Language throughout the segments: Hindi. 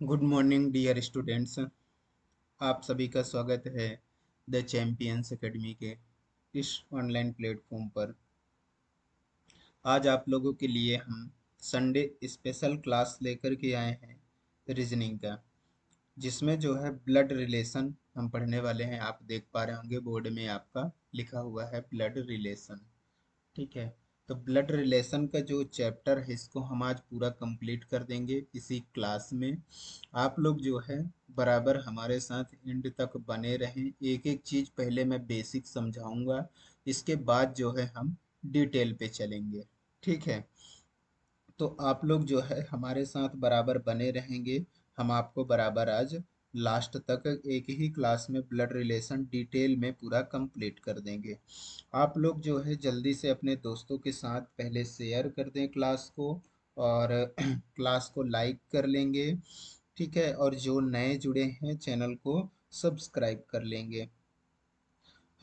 Good morning dear students. आप सभी का स्वागत है द चैंपियंस एकेडमी के इस ऑनलाइन प्लेटफॉर्म पर। आज आप लोगों के लिए हम संडे स्पेशल क्लास लेकर के आए हैं रीजनिंग का, जिसमें जो है ब्लड रिलेशन हम पढ़ने वाले हैं। आप देख पा रहे होंगे बोर्ड में आपका लिखा हुआ है ब्लड रिलेशन। ठीक है। तो ब्लड रिलेशन का जो चैप्टर है इसको हम आज पूरा कंप्लीट कर देंगे इसी क्लास में। आप लोग जो है बराबर हमारे साथ एंड तक बने रहें। एक एक चीज पहले मैं बेसिक समझाऊंगा, इसके बाद जो है हम डिटेल पे चलेंगे। ठीक है। तो आप लोग जो है हमारे साथ बराबर बने रहेंगे। हम आपको बराबर आज लास्ट तक एक ही क्लास में ब्लड रिलेशन डिटेल में पूरा कंप्लीट कर देंगे। आप लोग जो है जल्दी से अपने दोस्तों के साथ पहले शेयर कर दें क्लास को, और क्लास को लाइक कर लेंगे। ठीक है। और जो नए जुड़े हैं चैनल को सब्सक्राइब कर लेंगे।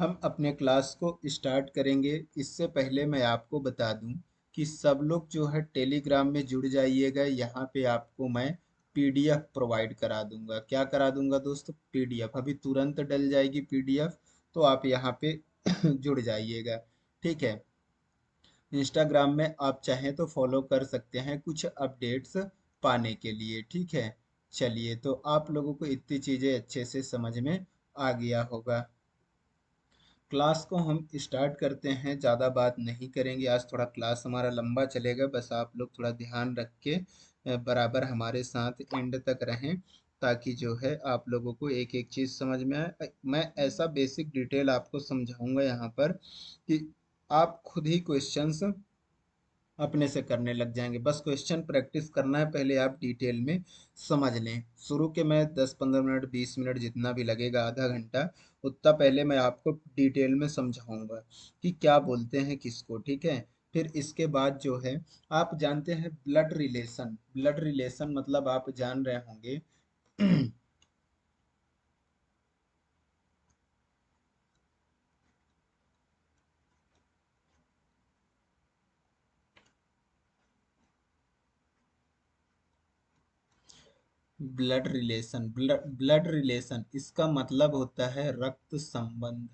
हम अपने क्लास को स्टार्ट करेंगे इससे पहले मैं आपको बता दूं कि सब लोग जो है टेलीग्राम में जुड़ जाइएगा। यहाँ पे आपको मैं पीडीएफ प्रोवाइड करा दूंगा। क्या करा दूंगा दोस्तों? पीडीएफ अभी तुरंत डल जाएगी पीडीएफ। तो आप यहाँ पे जुड़ जाइएगा। ठीक है। इंस्टाग्राम में आप चाहें तो फॉलो कर सकते हैं कुछ अपडेट्स पाने के लिए। ठीक है। चलिए, तो आप लोगों को इतनी चीज़ें अच्छे से समझ में आ गया होगा। क्लास को हम स्टार्ट करते हैं। ज़्यादा बात नहीं करेंगे, आज थोड़ा क्लास हमारा लंबा चलेगा। बस आप लोग थोड़ा ध्यान रख के बराबर हमारे साथ एंड तक रहें, ताकि जो है आप लोगों को एक एक चीज़ समझ में आए। मैं ऐसा बेसिक डिटेल आपको समझाऊंगा यहाँ पर कि आप खुद ही क्वेश्चंस अपने से करने लग जाएंगे। बस क्वेश्चन प्रैक्टिस करना है, पहले आप डिटेल में समझ लें। शुरू के मैं 10-15 मिनट 20 मिनट जितना भी लगेगा, आधा घंटा, उतना पहले मैं आपको डिटेल में समझाऊंगा कि क्या बोलते हैं किसको। ठीक है। फिर इसके बाद जो है आप जानते हैं ब्लड रिलेशन। ब्लड रिलेशन मतलब आप जान रहे होंगे ब्लड रिलेशन, ब्लड रिलेशन इसका मतलब होता है रक्त संबंध।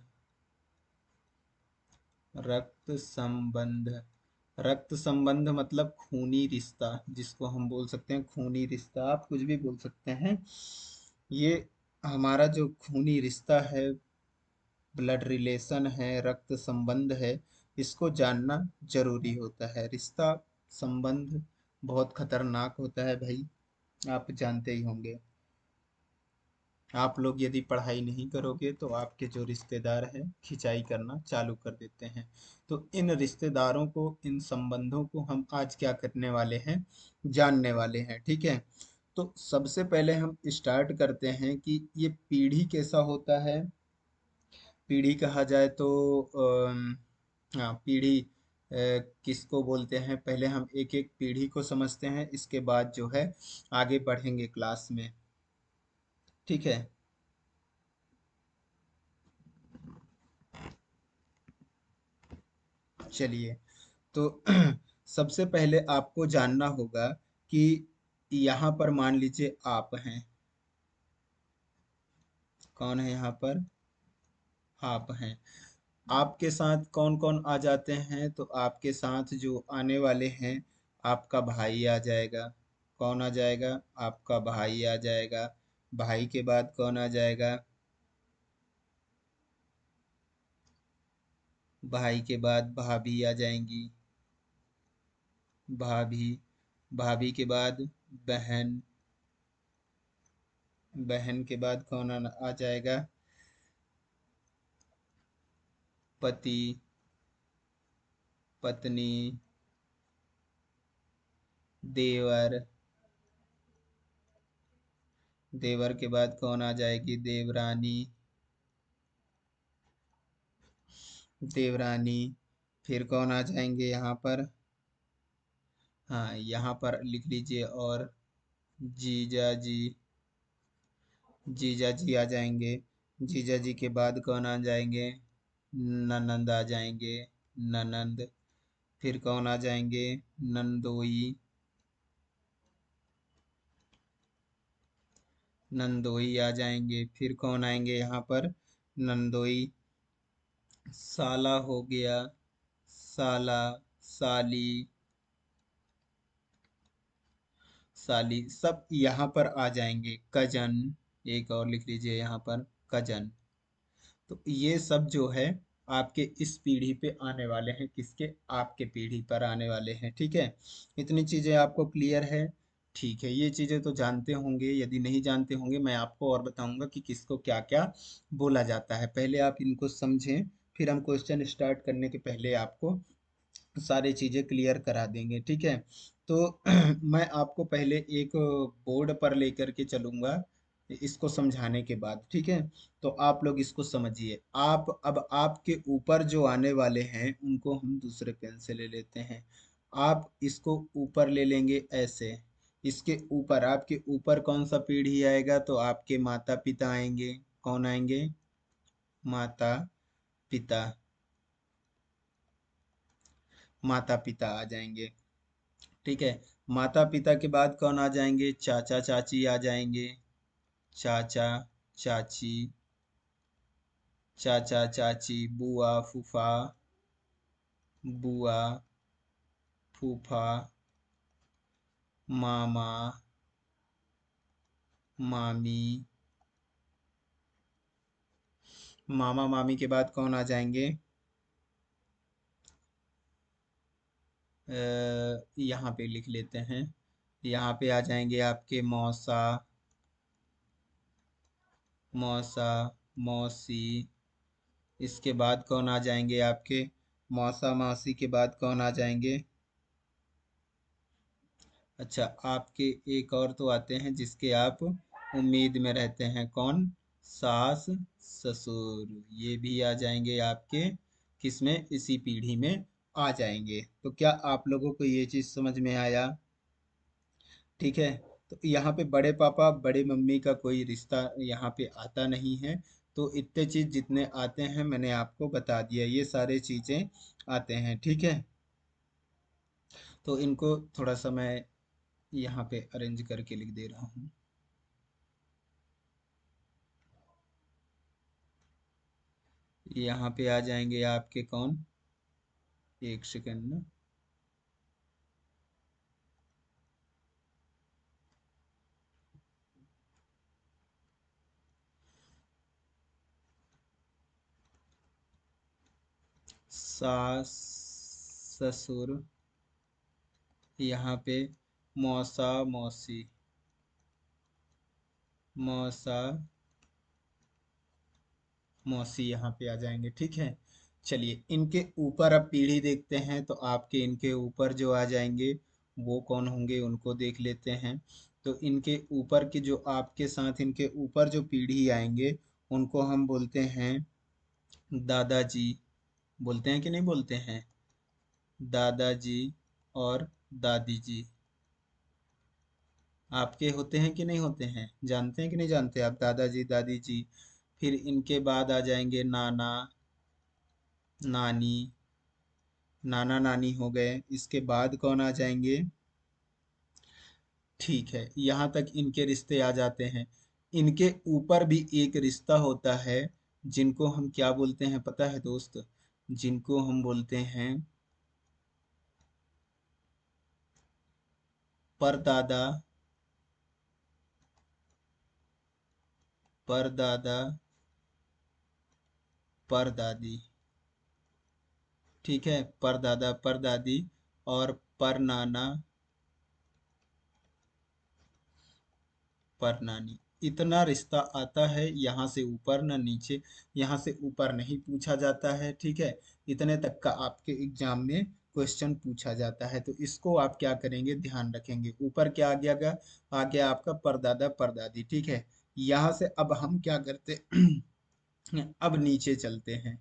रक्त संबंध। रक्त संबंध मतलब खूनी रिश्ता, जिसको हम बोल सकते हैं खूनी रिश्ता। आप कुछ भी बोल सकते हैं। ये हमारा जो खूनी रिश्ता है, ब्लड रिलेशन है, रक्त संबंध है, इसको जानना जरूरी होता है। रिश्ता संबंध बहुत खतरनाक होता है भाई, आप जानते ही होंगे। आप लोग यदि पढ़ाई नहीं करोगे तो आपके जो रिश्तेदार हैं खिंचाई करना चालू कर देते हैं। तो इन रिश्तेदारों को, इन संबंधों को हम आज क्या करने वाले हैं, जानने वाले हैं। ठीक है। तो सबसे पहले हम स्टार्ट करते हैं कि ये पीढ़ी कैसा होता है। पीढ़ी कहा जाए तो हाँ, पीढ़ी किसको बोलते हैं, पहले हम एक एक पीढ़ी को समझते हैं, इसके बाद जो है आगे बढ़ेंगे क्लास में। ठीक है। चलिए, तो सबसे पहले आपको जानना होगा कि यहाँ पर मान लीजिए आप हैं। कौन है यहाँ पर? आप हैं। आपके साथ कौन कौन आ जाते हैं? तो आपके साथ जो आने वाले हैं, आपका भाई आ जाएगा। कौन आ जाएगा? आपका भाई आ जाएगा। भाई के बाद कौन आ जाएगा? भाई के बाद भाभी आ जाएंगी। भाभी। भाभी के बाद बहन। बहन के बाद कौन आ जाएगा? पति, पत्नी, देवर। देवर के बाद कौन आ जाएगी? देवरानी। देवरानी। फिर कौन आ जाएंगे यहाँ पर? हाँ, यहाँ पर लिख लीजिए, और जीजा जी। जीजा जी आ जाएंगे। जीजा जी के बाद कौन आ जाएंगे? ननंद आ जाएंगे। ननंद। फिर कौन आ जाएंगे? नंदोई। नंदोई आ जाएंगे। फिर कौन आएंगे यहाँ पर? नंदोई, साला हो गया, साला, साली, साली, सब यहाँ पर आ जाएंगे। कजन, एक और लिख लीजिए यहाँ पर, कजन। तो ये सब जो है आपके इस पीढ़ी पे आने वाले हैं। किसके? आपके पीढ़ी पर आने वाले हैं। ठीक है, इतनी चीजें आपको क्लियर है? ठीक है, ये चीजें तो जानते होंगे। यदि नहीं जानते होंगे, मैं आपको और बताऊंगा कि किसको क्या क्या बोला जाता है। पहले आप इनको समझें, फिर हम क्वेश्चन स्टार्ट करने के पहले आपको सारी चीजें क्लियर करा देंगे। ठीक है, तो मैं आपको पहले एक बोर्ड पर लेकर के चलूंगा इसको समझाने के बाद। ठीक है, तो आप लोग इसको समझिए। आप अब आपके ऊपर जो आने वाले हैं उनको हम दूसरे पेन से ले लेते हैं। आप इसको ऊपर ले लेंगे ऐसे। इसके ऊपर, आपके ऊपर कौन सा पीढ़ी आएगा? तो आपके माता पिता आएंगे। कौन आएंगे? माता पिता। माता पिता आ जाएंगे। ठीक है, माता पिता के बाद कौन आ जाएंगे? चाचा चाची आ जाएंगे। चाचा चाची, चाचा चाची, बुआ फूफा, बुआ फूफा, मामा मामी। मामा मामी के बाद कौन आ जाएंगे? यहाँ पे लिख लेते हैं। यहाँ पे आ जाएंगे आपके मौसा, मौसा, मौसी। इसके बाद कौन आ जाएंगे आपके? मौसा मौसी के बाद कौन आ जाएंगे? अच्छा, आपके एक और तो आते हैं जिसके आप उम्मीद में रहते हैं। कौन? सास ससुर। ये भी आ जाएंगे आपके किसमें? इसी पीढ़ी में आ जाएंगे। तो क्या आप लोगों को ये चीज समझ में आया? ठीक है, तो यहाँ पे बड़े पापा बड़े मम्मी का कोई रिश्ता यहाँ पे आता नहीं है। तो इतने चीज जितने आते हैं मैंने आपको बता दिया, ये सारे चीजें आते हैं। ठीक है, तो इनको थोड़ा सा मैं यहाँ पे अरेंज करके लिख दे रहा हूँ। यहाँ पे आ जाएंगे आपके कौन? एक सेकंड ना। सास ससुर, यहाँ पे मौसा मौसी, मौसा मौसी यहाँ पे आ जाएंगे। ठीक है, चलिए इनके ऊपर अब पीढ़ी देखते हैं। तो आपके इनके ऊपर जो आ जाएंगे वो कौन होंगे, उनको देख लेते हैं। तो इनके ऊपर के जो आपके साथ इनके ऊपर जो पीढ़ी आएंगे उनको हम बोलते हैं दादाजी। बोलते हैं कि नहीं बोलते हैं? दादाजी और दादी जी आपके होते हैं कि नहीं होते हैं? जानते हैं कि नहीं जानते आप? दादाजी दादी जी। फिर इनके बाद आ जाएंगे नाना नानी, नाना नानी हो गए। इसके बाद कौन आ जाएंगे? ठीक है, यहाँ तक इनके रिश्ते आ जाते हैं। इनके ऊपर भी एक रिश्ता होता है जिनको हम क्या बोलते हैं पता है दोस्त? जिनको हम बोलते हैं परदादा, परदादा, परदादी। ठीक है, परदादा परदादी और परनाना पर नानी। इतना रिश्ता आता है, यहाँ से ऊपर ना नीचे। यहाँ से ऊपर नहीं पूछा जाता है। ठीक है, इतने तक का आपके एग्जाम में क्वेश्चन पूछा जाता है। तो इसको आप क्या करेंगे, ध्यान रखेंगे। ऊपर क्या आ गया आपका परदादा परदादी। ठीक है, यहाँ से अब हम क्या करते अब नीचे चलते हैं।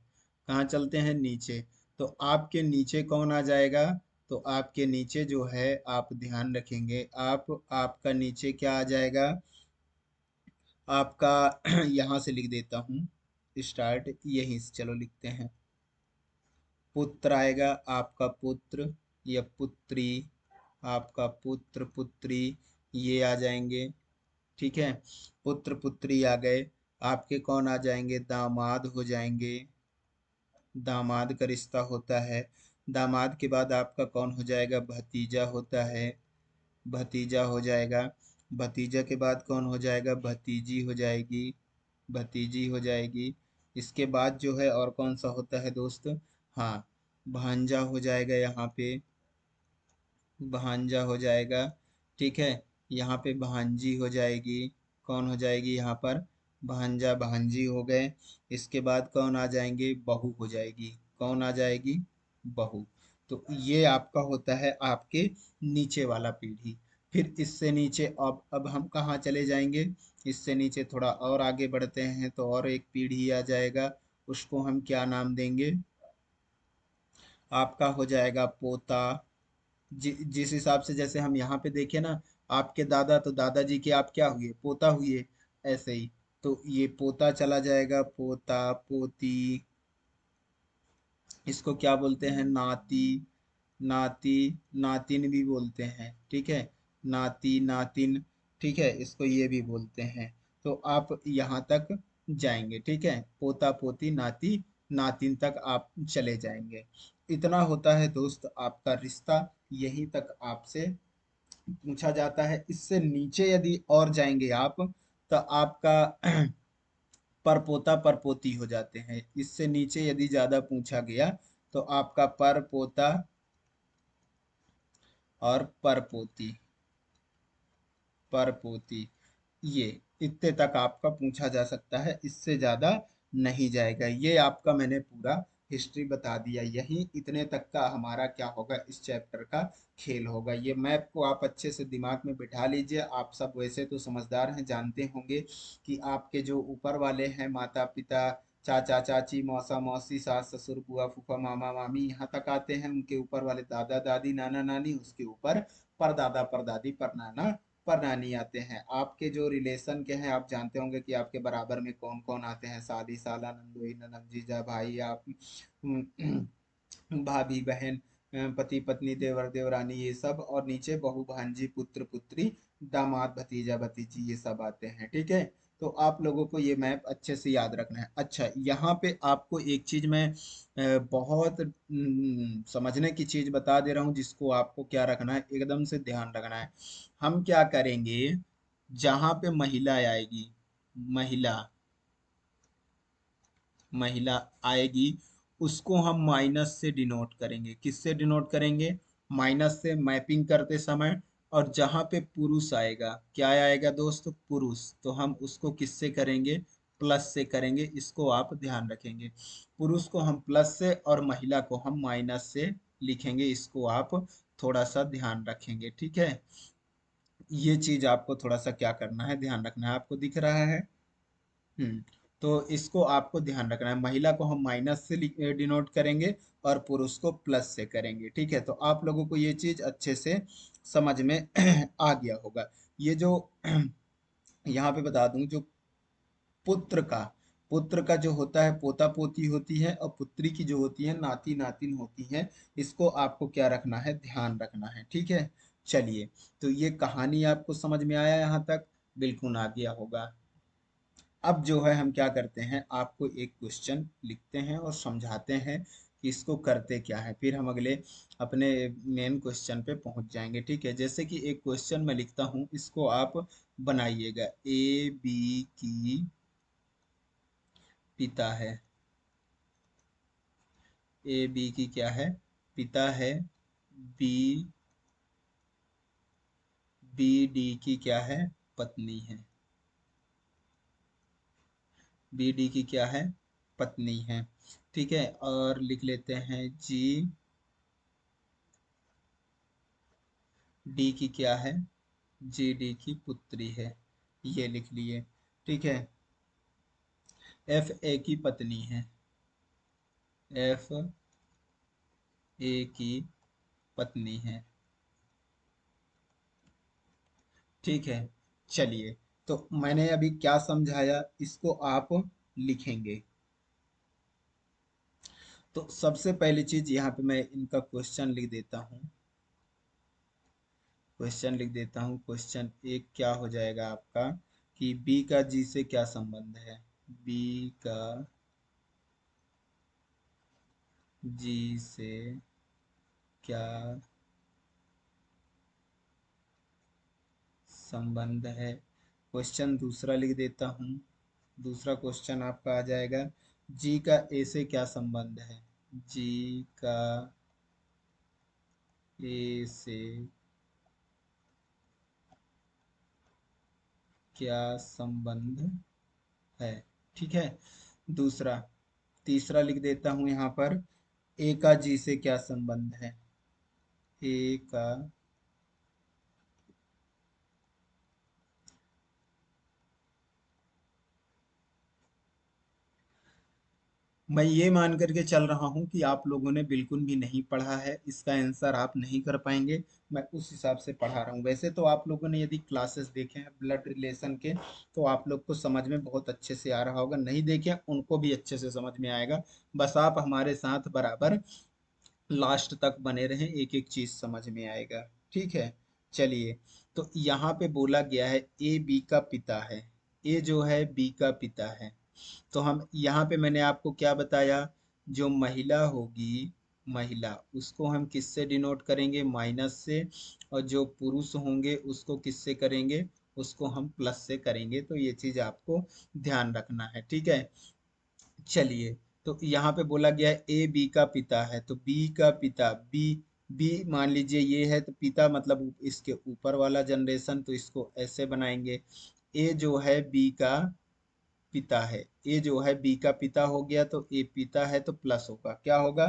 कहाँ चलते हैं? नीचे। तो आपके नीचे कौन आ जाएगा? तो आपके नीचे जो है, आप ध्यान रखेंगे, आपका नीचे क्या आ जाएगा? आपका यहाँ से लिख देता हूँ स्टार्ट, यहीं से चलो लिखते हैं। पुत्र आएगा, आपका पुत्र या पुत्री, आपका पुत्र पुत्री, ये आ जाएंगे। ठीक है। पुत्र पुत्री आ गए, आपके कौन आ जाएंगे, दामाद हो जाएंगे, दामाद का रिश्ता होता है। दामाद के बाद आपका कौन हो जाएगा, भतीजा होता है, भतीजा हो जाएगा। भतीजा के बाद कौन हो जाएगा, भतीजी हो जाएगी, भतीजी हो जाएगी। इसके बाद जो है और कौन सा होता है दोस्त, हाँ, भांजा हो जाएगा यहाँ पे, भांजा हो जाएगा। ठीक है, यहाँ पे भांजी हो जाएगी, कौन हो जाएगी यहाँ पर, भांजा भांजी हो गए। इसके बाद कौन आ जाएंगे, बहू हो जाएगी, कौन आ जाएगी, बहू। तो ये आपका होता है आपके नीचे वाला पीढ़ी। फिर इससे नीचे अब हम कहाँ चले जाएंगे, इससे नीचे थोड़ा और आगे बढ़ते हैं तो और एक पीढ़ी आ जाएगा। उसको हम क्या नाम देंगे, आपका हो जाएगा पोता। जिस हिसाब से जैसे हम यहाँ पे देखें ना, आपके दादा तो दादाजी के आप क्या हुए, पोता हुए, ऐसे ही। तो ये पोता चला जाएगा, पोता पोती। इसको क्या बोलते हैं, नाती, नाती, नातिन भी बोलते हैं। ठीक है, नाती नातिन। ठीक है, इसको ये भी बोलते हैं। तो आप यहाँ तक जाएंगे, ठीक है, पोता पोती नाती नातिन तक आप चले जाएंगे। इतना होता है दोस्त आपका रिश्ता, यहीं तक आपसे पूछा जाता है। इससे नीचे यदि और जाएंगे आप, तो आपका परपोता परपोती हो जाते हैं। इससे नीचे यदि ज्यादा पूछा गया तो आपका परपोता और परपोती, परपोती, ये इतने तक आपका पूछा जा सकता है, इससे ज्यादा नहीं जाएगा। ये आपका मैंने पूरा हिस्ट्री बता दिया, यही इतने तक का हमारा क्या होगा, इस चैप्टर का खेल होगा। ये मैप को आप अच्छे से दिमाग में बिठा लीजिए। आप सब वैसे तो समझदार हैं, जानते होंगे कि आपके जो ऊपर वाले हैं, माता पिता, चाचा चाची, मौसा मौसी, सास ससुर, बुआ फूफा, मामा मामी, यहाँ तक आते हैं। उनके ऊपर वाले दादा दादी, नाना नानी, उसके ऊपर परदादा परदादी, परनाना परनानी आते हैं। आपके जो रिलेशन के हैं, आप जानते होंगे कि आपके बराबर में कौन कौन आते हैं, शादी साला, नंदोई ननद, जीजा भाई, आप भाभी बहन, पति पत्नी, देवर देवरानी, ये सब। और नीचे बहू भांजी, पुत्र पुत्री, दामाद भतीजा भतीजी, ये सब आते हैं। ठीक है, तो आप लोगों को ये मैप अच्छे से याद रखना है। अच्छा, यहाँ पे आपको एक चीज मैं बहुत समझने की चीज बता दे रहा हूँ, जिसको आपको क्या रखना है, एकदम से ध्यान रखना है। हम क्या करेंगे, जहां पे महिला आएगी, महिला, महिला आएगी, उसको हम माइनस से डिनोट करेंगे। किससे डिनोट करेंगे, माइनस से, मैपिंग करते समय। और जहां पे पुरुष आएगा, क्या आएगा दोस्त, पुरुष, तो हम उसको किससे करेंगे, प्लस से करेंगे। इसको आप ध्यान रखेंगे, पुरुष को हम प्लस से और महिला को हम माइनस से लिखेंगे। इसको आप थोड़ा सा ध्यान रखेंगे, ठीक है। ये चीज आपको थोड़ा सा क्या करना है, ध्यान रखना है। आपको दिख रहा है, हम्म। तो इसको आपको ध्यान रखना है, महिला को हम माइनस से डिनोट करेंगे और पुरुष को प्लस से करेंगे। ठीक है, तो आप लोगों को ये चीज अच्छे से समझ में आ गया होगा। ये जो यहाँ पे बता दूं, जो पुत्र का, पुत्र का जो होता है, पोता पोती होती है, और पुत्री की जो होती है, नाती नातिन होती है। इसको आपको क्या रखना है, ध्यान रखना है। ठीक है, चलिए, तो ये कहानी आपको समझ में आया यहाँ तक, बिल्कुल आ गया होगा। अब जो है हम क्या करते हैं, आपको एक क्वेश्चन लिखते हैं और समझाते हैं कि इसको करते क्या है, फिर हम अगले अपने मेन क्वेश्चन पे पहुंच जाएंगे। ठीक है, जैसे कि एक क्वेश्चन मैं लिखता हूं, इसको आप बनाइएगा। ए बी की पिता है, ए बी की क्या है, पिता है। बी, बी डी की क्या है, पत्नी है। बी डी की क्या है, पत्नी है। ठीक है, और लिख लेते हैं जी डी की क्या है, जी डी की पुत्री है। ये लिख लिए, ठीक है। एफ ए की पत्नी है, एफ ए की पत्नी है। ठीक है, चलिए, तो मैंने अभी क्या समझाया, इसको आप लिखेंगे। तो सबसे पहली चीज यहाँ पे मैं इनका क्वेश्चन लिख देता हूँ। क्वेश्चन लिख देता हूँ। क्वेश्चन एक क्या हो जाएगा आपका कि बी का जी से क्या संबंध है। बी का जी से क्या संबंध है। क्वेश्चन दूसरा लिख देता हूँ। दूसरा क्वेश्चन आपका आ जाएगा जी का ए से क्या संबंध है। जी का ए से क्या संबंध है। ठीक है। दूसरा तीसरा लिख देता हूं यहाँ पर ए का जी से क्या संबंध है। ए का मैं ये मान करके चल रहा हूँ कि आप लोगों ने बिल्कुल भी नहीं पढ़ा है, इसका आंसर आप नहीं कर पाएंगे। मैं उस हिसाब से पढ़ा रहा हूँ। वैसे तो आप लोगों ने यदि क्लासेस देखे हैं ब्लड रिलेशन के तो आप लोग को समझ में बहुत अच्छे से आ रहा होगा, नहीं देखे उनको भी अच्छे से समझ में आएगा। बस आप हमारे साथ बराबर लास्ट तक बने रहें, एक एक चीज समझ में आएगा। ठीक है। चलिए, तो यहाँ पे बोला गया है ए बी का पिता है। ए जो है बी का पिता है। तो हम यहाँ पे मैंने आपको क्या बताया, जो महिला होगी, महिला उसको हम किससे डिनोट करेंगे, माइनस से। और जो पुरुष होंगे उसको किससे करेंगे, उसको हम प्लस से करेंगे। तो ये चीज आपको ध्यान रखना है। ठीक है। चलिए, तो यहाँ पे बोला गया है ए बी का पिता है, तो बी का पिता बी, बी मान लीजिए ये है तो पिता मतलब इसके ऊपर वाला जनरेशन, तो इसको ऐसे बनाएंगे। ए जो है बी का पिता है, ए जो है बी का पिता हो गया, तो ए पिता है तो प्लस होगा, क्या होगा,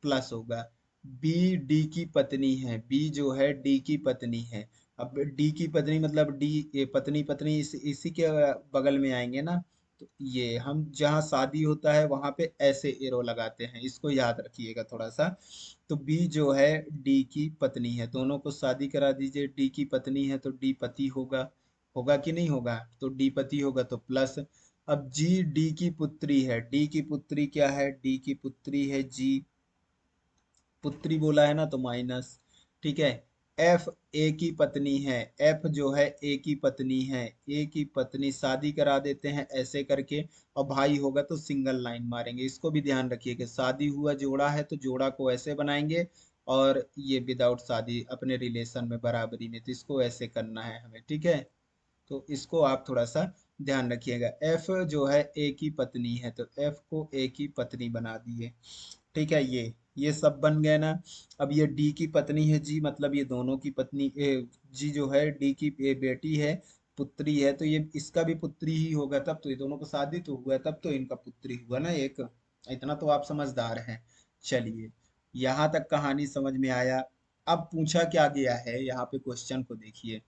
प्लस होगा। बी डी की पत्नी है, बी जो है डी की पत्नी है। अब डी की पत्नी मतलब डी, ये पत्नी पत्नी इसी के बगल में आएंगे ना। तो ये हम जहाँ शादी होता है वहां पे ऐसे एरो लगाते हैं, इसको याद रखिएगा थोड़ा सा। तो बी जो है डी की पत्नी है, दोनों को शादी करा दीजिए। डी की पत्नी है तो डी पति होगा, होगा कि नहीं होगा, तो डी पति होगा तो प्लस। अब जी डी की पुत्री है, डी की पुत्री क्या है, डी की पुत्री है जी, पुत्री बोला है ना तो माइनस। ठीक है। एफ ए की पत्नी है, एफ जो है ए की पत्नी है, ए की पत्नी शादी करा देते हैं ऐसे करके। और भाई होगा तो सिंगल लाइन मारेंगे, इसको भी ध्यान रखिए कि शादी हुआ जोड़ा है तो जोड़ा को ऐसे बनाएंगे। और ये विदाउट शादी अपने रिलेशन में बराबरी में, तो इसको ऐसे करना है हमें। ठीक है। तो इसको आप थोड़ा सा ध्यान रखिएगा। एफ जो है ए की पत्नी है तो एफ को ए की पत्नी बना दिए। ठीक है। ये सब बन गए ना। अब ये डी की पत्नी है जी, मतलब ये दोनों की पत्नी जी जो है डी की बेटी है, पुत्री है, तो ये इसका भी पुत्री ही होगा, तब तो ये दोनों को शादी तो हुआ है, तब तो इनका पुत्री हुआ ना एक। इतना तो आप समझदार हैं। चलिए, यहाँ तक कहानी समझ में आया। अब पूछा क्या गया है, यहाँ पे क्वेश्चन को देखिए।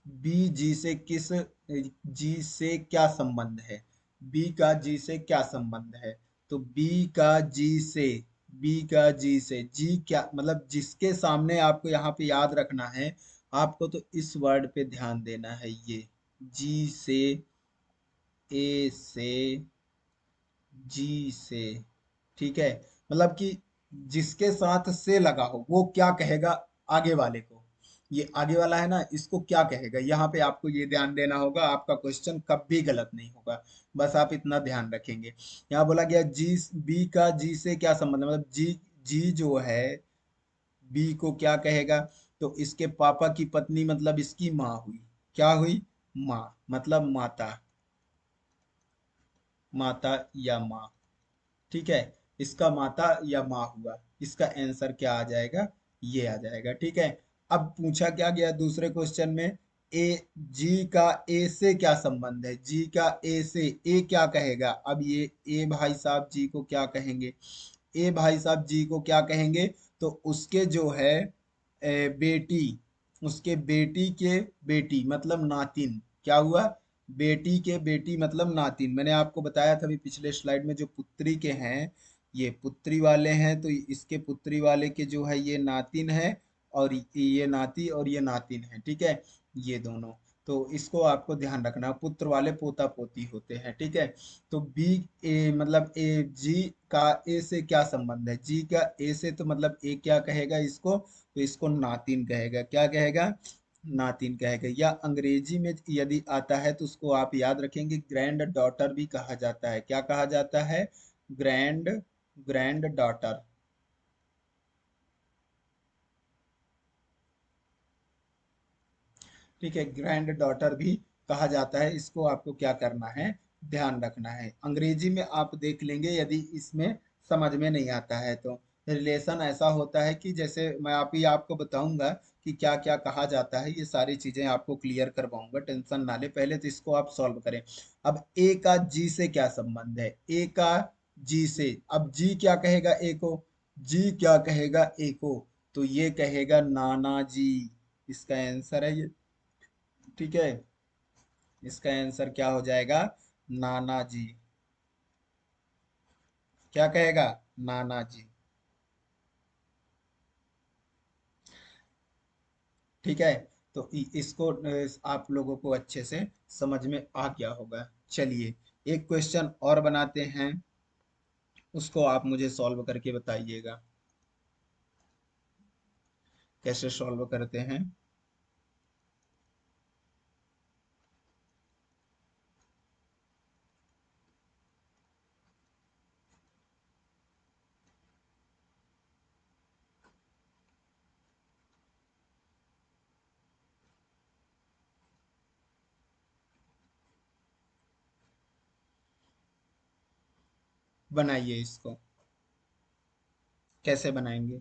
बी जी से किस, जी से क्या संबंध है, बी का जी से क्या संबंध है। तो बी का जी से, बी का जी से जी क्या मतलब, जिसके सामने आपको यहाँ पे याद रखना है। आपको तो इस वर्ड पे ध्यान देना है, ये जी से, ए से, जी से। ठीक है। मतलब कि जिसके साथ से लगा हो वो क्या कहेगा आगे वाले को, ये आगे वाला है ना, इसको क्या कहेगा, यहाँ पे आपको ये ध्यान देना होगा। आपका क्वेश्चन कभी गलत नहीं होगा, बस आप इतना ध्यान रखेंगे। यहाँ बोला गया जी, बी का जी से क्या संबंध है, मतलब जी, जी जो है बी को क्या कहेगा, तो इसके पापा की पत्नी मतलब इसकी माँ हुई, क्या हुई, माँ, मतलब माता, माता या माँ। ठीक है। इसका माता या माँ हुआ, इसका आंसर क्या आ जाएगा, ये आ जाएगा। ठीक है। अब पूछा क्या गया दूसरे क्वेश्चन में, ए, जी का ए से क्या संबंध है, जी का ए से, ए क्या कहेगा। अब ये ए भाई साहब जी को क्या कहेंगे, ए भाई साहब जी को क्या कहेंगे, तो उसके जो है बेटी, उसके बेटी के बेटी मतलब नातिन, क्या हुआ, बेटी के बेटी मतलब नातिन। मैंने आपको बताया था अभी पिछले स्लाइड में, जो पुत्री के हैं ये पुत्री वाले हैं, तो इसके पुत्री वाले के जो है ये नातिन है। और ये नाती और ये नातिन है। ठीक है। ये दोनों, तो इसको आपको ध्यान रखना, पुत्र वाले पोता पोती होते हैं, ठीक है। तो बी ए मतलब ए जी का ए से क्या संबंध है, जी का ए से, तो मतलब ए क्या कहेगा इसको, तो इसको नातिन कहेगा, क्या कहेगा, नातिन कहेगा। या अंग्रेजी में यदि आता है तो उसको आप याद रखेंगे ग्रैंड डॉटर भी कहा जाता है, क्या कहा जाता है, ग्रैंड ग्रैंड डॉटर। ठीक है, ग्रैंड डॉटर भी कहा जाता है। इसको आपको क्या करना है, ध्यान रखना है। अंग्रेजी में आप देख लेंगे यदि इसमें समझ में नहीं आता है तो। रिलेशन ऐसा होता है कि जैसे मैं आप ही आपको बताऊंगा कि क्या क्या कहा जाता है, ये सारी चीजें आपको क्लियर करवाऊंगा, टेंशन ना ले। पहले तो इसको आप सॉल्व करें। अब ए का जी से क्या संबंध है, ए का जी से, अब जी क्या कहेगा ए को, जी क्या कहेगा ए को, तो ये कहेगा नाना जी, इसका आंसर है ये, ठीक है। इसका आंसर क्या हो जाएगा, नाना जी, क्या कहेगा, नाना जी, ठीक है। तो इसको आप लोगों को अच्छे से समझ में आ गया होगा। चलिए एक क्वेश्चन और बनाते हैं, उसको आप मुझे सॉल्व करके बताइएगा, कैसे सॉल्व करते हैं। बनाइए इसको, कैसे बनाएंगे।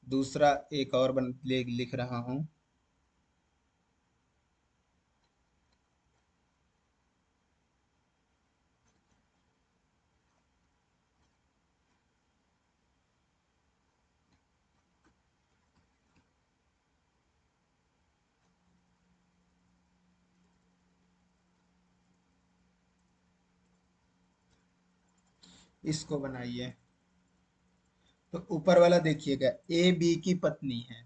दूसरा एक और लिख रहा हूं। इसको बनाइए। तो ऊपर वाला देखिएगा, ए बी की पत्नी है।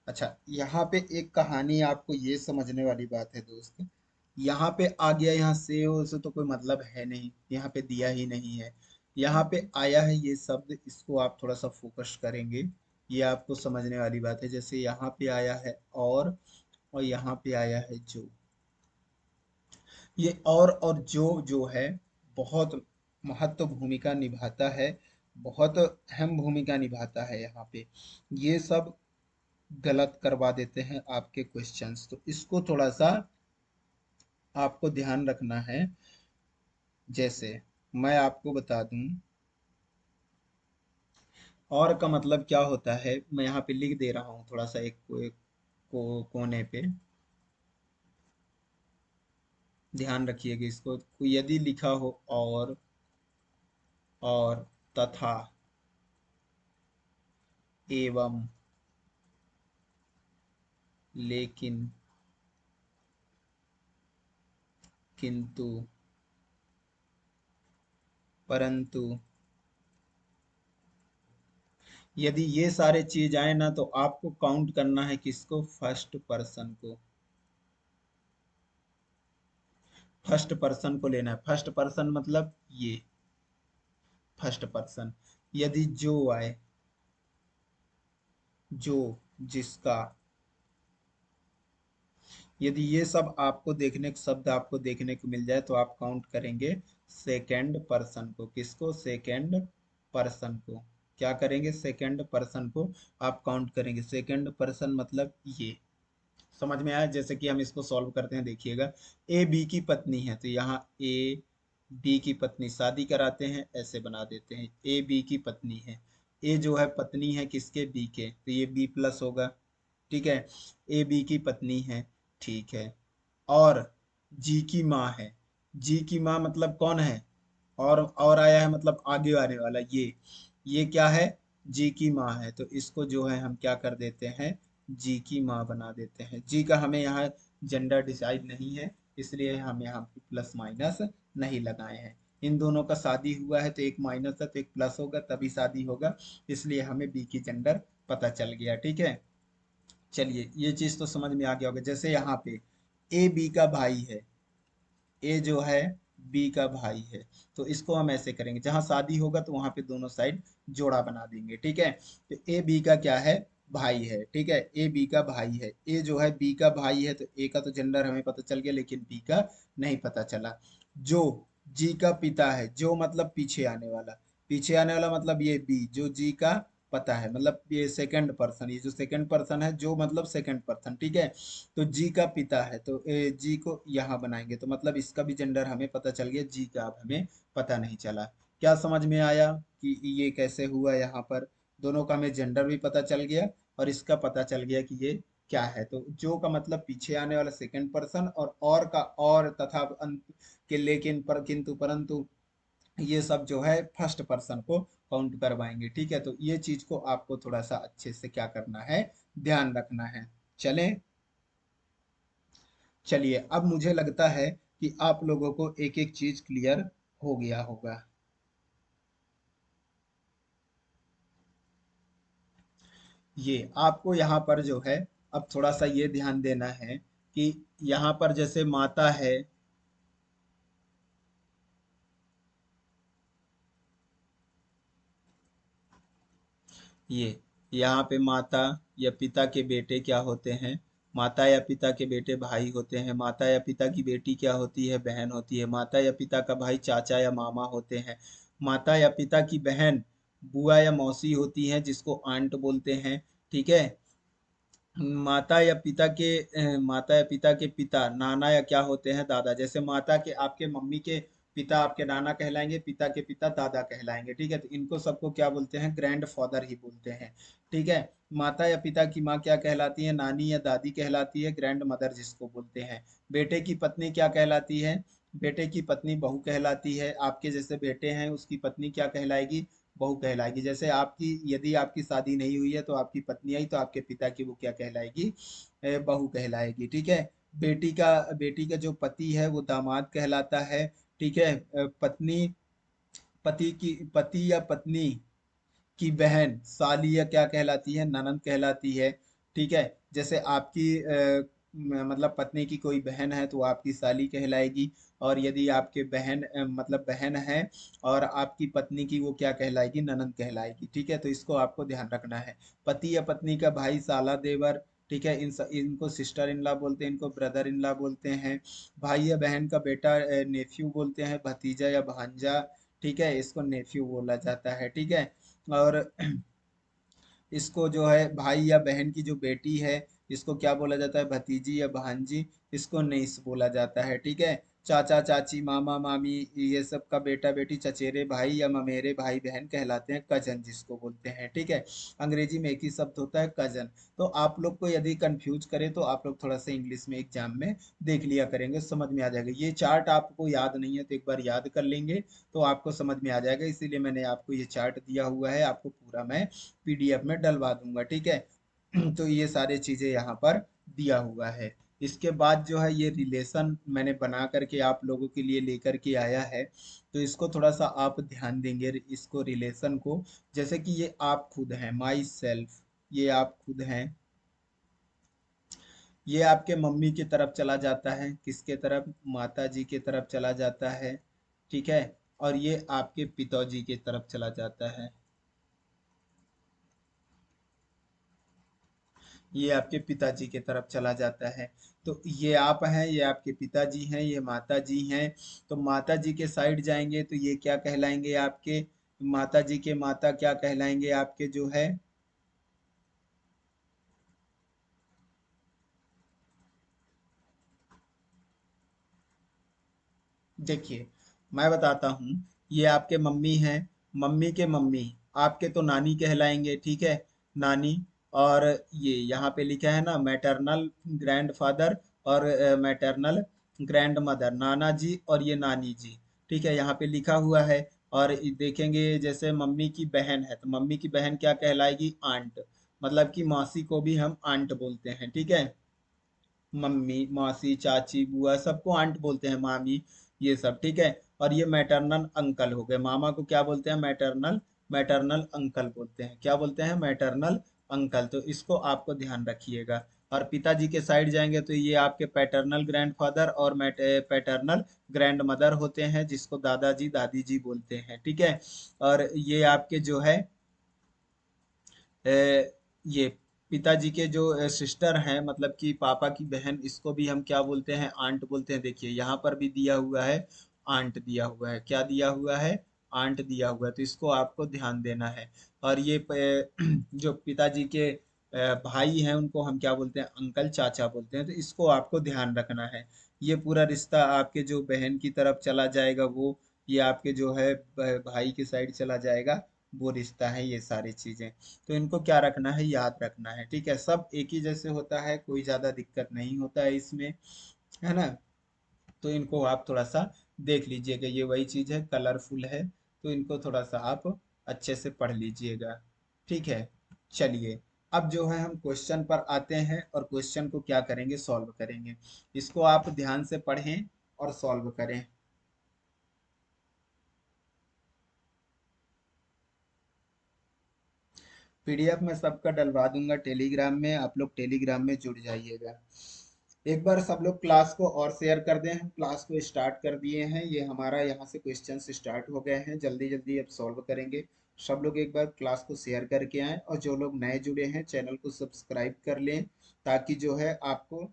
अच्छा, यहाँ पे एक कहानी आपको ये समझने वाली बात है दोस्त। यहाँ पे आ गया, यहाँ से तो कोई मतलब है नहीं, यहाँ पे दिया ही नहीं है। यहाँ पे आया है ये शब्द, इसको आप थोड़ा सा फोकस करेंगे, ये आपको समझने वाली बात है। जैसे यहाँ पे आया है और यहाँ पे आया है जो, ये और जो है बहुत महत्व भूमिका निभाता है, बहुत अहम भूमिका निभाता है यहाँ पे। ये सब गलत करवा देते हैं आपके क्वेश्चंस, तो इसको थोड़ा सा आपको ध्यान रखना है। जैसे मैं आपको बता दूं, और का मतलब क्या होता है, मैं यहाँ पे लिख दे रहा हूँ थोड़ा सा, एक कोने पे ध्यान रखिएगा इसको। यदि लिखा हो और तथा एवं लेकिन किंतु परंतु, यदि ये सारे चीज आए ना, तो आपको काउंट करना है किसको, फर्स्ट पर्सन को। फर्स्ट पर्सन को लेना है। फर्स्ट पर्सन मतलब ये फर्स्ट पर्सन। यदि जो आए, जो, जिसका, यदि ये सब आपको देखने शब्द आपको देखने को मिल जाए, तो आप काउंट करेंगे सेकंड पर्सन को, किसको, सेकंड पर्सन को। क्या करेंगे, सेकंड पर्सन को आप काउंट करेंगे। सेकंड पर्सन मतलब ये, समझ में आया। जैसे कि हम इसको सॉल्व करते हैं, देखिएगा। ए बी की पत्नी है, तो यहाँ ए बी की पत्नी, शादी कराते हैं ऐसे बना देते हैं, ए बी की पत्नी है। ए जो है पत्नी है किसके, बी के, तो ये बी प्लस होगा, ठीक है। ए बी की पत्नी है, ठीक है। और जी की माँ है। जी की माँ मतलब कौन है, और आया है मतलब आगे आने वाला, ये क्या है, जी की माँ है। तो इसको जो है हम क्या कर देते हैं, जी की माँ बना देते हैं। जी का हमें यहाँ जेंडर डिसाइड नहीं है, इसलिए हम यहाँ पे प्लस माइनस नहीं लगाए हैं। इन दोनों का शादी हुआ है, तो एक माइनस है तो एक प्लस होगा, तभी शादी होगा, इसलिए हमें बी की जेंडर पता चल गया, ठीक है। चलिए ये चीज तो समझ में आ गया होगा। जैसे यहाँ पे ए बी का भाई है, ए जो है बी का भाई है, तो इसको हम ऐसे करेंगे, जहां शादी होगा तो वहां पे दोनों साइड जोड़ा बना देंगे, ठीक है। तो ए बी का क्या है, भाई है, ठीक है, ए बी का भाई है, ए जो है बी का भाई है, तो ए का तो जेंडर हमें पता चल गया, लेकिन बी का नहीं पता चला। जो जी का पिता है, जो मतलब पीछे आने वाला, पीछे आने वाला मतलब ये बी, जो जी का पता है, मतलब ये सेकंड पर्सन, ये जो सेकंड पर्सन है, जो मतलब सेकंड पर्सन, ठीक है। तो जी का पिता है, तो जी को यहाँ बनाएंगे, तो मतलब इसका भी जेंडर हमें पता चल गया, जी का अब हमें पता नहीं चला। क्या समझ में आया कि ये कैसे हुआ? यहाँ पर दोनों का हमें जेंडर भी पता चल गया और इसका पता चल गया कि ये क्या है। तो जो का मतलब पीछे आने वाला सेकंड पर्सन, और का और, तथा अंत के, लेकिन, पर, किंतु, परंतु, ये सब जो है फर्स्ट पर्सन को काउंट करवाएंगे, ठीक है। तो ये चीज को आपको थोड़ा सा अच्छे से क्या करना है, ध्यान रखना है। चलें, चलिए अब मुझे लगता है कि आप लोगों को एक एक चीज क्लियर हो गया होगा। ये आपको यहाँ पर जो है, अब थोड़ा सा ये ध्यान देना है कि यहाँ पर जैसे माता है, ये यहाँ पे माता या पिता के बेटे क्या होते हैं, माता या पिता के बेटे भाई होते हैं, माता या पिता की बेटी क्या होती है, बहन होती है, माता या पिता का भाई चाचा या मामा होते हैं, माता या पिता की बहन बुआ या मौसी होती है, जिसको आंट बोलते हैं, ठीक है। माता या पिता के पिता नाना या क्या होते हैं, दादा। जैसे माता के, आपके मम्मी के पिता आपके नाना कहलाएंगे, पिता के पिता दादा कहलाएंगे, ठीक है। तो इनको सबको क्या बोलते हैं, ग्रैंड फादर ही बोलते हैं, ठीक है। माता या पिता की माँ क्या कहलाती है, नानी या दादी कहलाती है, ग्रैंड मदर जिसको बोलते हैं। बेटे की पत्नी क्या कहलाती है, बेटे की पत्नी बहू कहलाती है। आपके जैसे बेटे हैं, उसकी पत्नी क्या कहलाएगी, बहू कहलाएगी। जैसे आपकी, यदि आपकी शादी नहीं हुई है तो आपकी पत्नी आई, तो आपके पिता की वो क्या कहलाएगी, बहू कहलाएगी, ठीक है। बेटी का जो पति है वो दामाद कहलाता है, ठीक है। पत्नी, पति या पत्नी की बहन साली या क्या कहलाती है, ननंद कहलाती है, ठीक है। जैसे आपकी मतलब पत्नी की कोई बहन है तो वो आपकी साली कहलाएगी। और यदि आपके बहन मतलब बहन है और आपकी पत्नी की, वो क्या कहलाएगी, ननंद कहलाएगी, ठीक है। तो इसको आपको ध्यान रखना है। पति या पत्नी का भाई साला देवर, ठीक है। इनको सिस्टर इन लॉ बोलते हैं, इनको ब्रदर इन लॉ बोलते हैं। भाई या बहन का बेटा नेफ्यू बोलते हैं, भतीजा या भांजा, ठीक है, इसको नेफ्यू बोला जाता है, ठीक है। और इसको जो है भाई या बहन की जो बेटी है, इसको क्या बोला जाता है, भतीजी या भांजी, इसको नेइस बोला जाता है, ठीक है। चाचा चाची मामा मामी, ये सब का बेटा बेटी चचेरे भाई या ममेरे भाई बहन कहलाते हैं, कजन जिसको बोलते हैं, ठीक है। अंग्रेजी में एक ही शब्द होता है, कजन। तो आप लोग को यदि कंफ्यूज करे तो आप लोग थोड़ा सा इंग्लिश में एग्जाम में देख लिया करेंगे, समझ में आ जाएगा। ये चार्ट आपको याद नहीं है तो एक बार याद कर लेंगे तो आपको समझ में आ जाएगा, इसीलिए मैंने आपको ये चार्ट दिया हुआ है, आपको पूरा मैं पीडीएफ में डलवा दूंगा, ठीक है। तो ये सारी चीजें यहाँ पर दिया हुआ है। इसके बाद जो है ये रिलेशन मैंने बना करके आप लोगों के लिए लेकर के आया है, तो इसको थोड़ा सा आप ध्यान देंगे, इसको रिलेशन को। जैसे कि ये आप खुद हैं, माई सेल्फ, ये आप खुद हैं, ये आपके मम्मी की तरफ चला जाता है, किसके तरफ, माता जी की तरफ चला जाता है, ठीक है। और ये आपके पिताजी की तरफ चला जाता है, ये आपके पिताजी की तरफ चला जाता है। तो ये आप हैं, ये आपके पिताजी हैं, ये माता जी हैं। तो माता जी के साइड जाएंगे तो ये क्या कहलाएंगे आपके, माता जी के माता क्या कहलाएंगे आपके जो है, देखिए मैं बताता हूँ। ये आपके मम्मी हैं, मम्मी के मम्मी आपके तो नानी कहलाएंगे, ठीक है, नानी। और ये यहाँ पे लिखा है ना, मैटरनल ग्रैंडफादर और मैटरनल ग्रैंड मदर, नाना जी और ये नानी जी, ठीक है, यहाँ पे लिखा हुआ है। और देखेंगे जैसे मम्मी की बहन है, तो मम्मी की बहन क्या कहलाएगी, आंट, मतलब कि मासी को भी हम आंट बोलते हैं, ठीक है। मम्मी, मौसी, चाची, बुआ सबको आंट बोलते हैं, मामी, ये सब, ठीक है। और ये मैटरनल अंकल हो गए, मामा को क्या बोलते हैं, मैटरनल मैटरनल अंकल बोलते हैं, क्या बोलते हैं, मैटरनल अंकल, तो इसको आपको ध्यान रखिएगा। और पिताजी के साइड जाएंगे तो ये आपके पैटर्नल ग्रैंडफादर और पैटर्नल ग्रैंड मदर होते हैं, जिसको दादाजी दादी जी बोलते हैं, ठीक है। और ये आपके जो है अ, ये पिताजी के जो सिस्टर हैं, मतलब कि पापा की बहन, इसको भी हम क्या बोलते हैं, आंट बोलते हैं। देखिए यहाँ पर भी दिया हुआ है, आंट दिया हुआ है, क्या दिया हुआ है, आंट दिया हुआ है, तो इसको आपको ध्यान देना है। और ये जो पिताजी के भाई हैं, उनको हम क्या बोलते हैं, अंकल चाचा बोलते हैं, तो इसको आपको ध्यान रखना है। ये पूरा रिश्ता आपके जो बहन की तरफ चला जाएगा वो, ये आपके जो है भाई की साइड चला जाएगा, वो रिश्ता है, ये सारी चीजें। तो इनको क्या रखना है, याद रखना है, ठीक है। सब एक ही जैसे होता है, कोई ज्यादा दिक्कत नहीं होता है इसमें, है ना। तो इनको आप थोड़ा सा देख लीजिएगा, ये वही चीज है, कलरफुल है, तो इनको थोड़ा सा आप अच्छे से पढ़ लीजिएगा, ठीक है। चलिए, अब जो है हम क्वेश्चन पर आते हैं, और क्वेश्चन को क्या करेंगे, सॉल्व करेंगे। इसको आप ध्यान से पढ़ें और सॉल्व करें। पीडीएफ में सबका डलवा दूंगा टेलीग्राम में, आप लोग टेलीग्राम में जुड़ जाइएगा। एक बार सब लोग क्लास को और शेयर कर दें, हम क्लास को स्टार्ट कर दिए हैं, ये हमारा यहाँ से क्वेश्चन स्टार्ट हो गए हैं, जल्दी जल्दी अब सॉल्व करेंगे। सब लोग एक बार क्लास को शेयर करके आएँ, और जो लोग नए जुड़े हैं चैनल को सब्सक्राइब कर लें, ताकि जो है आपको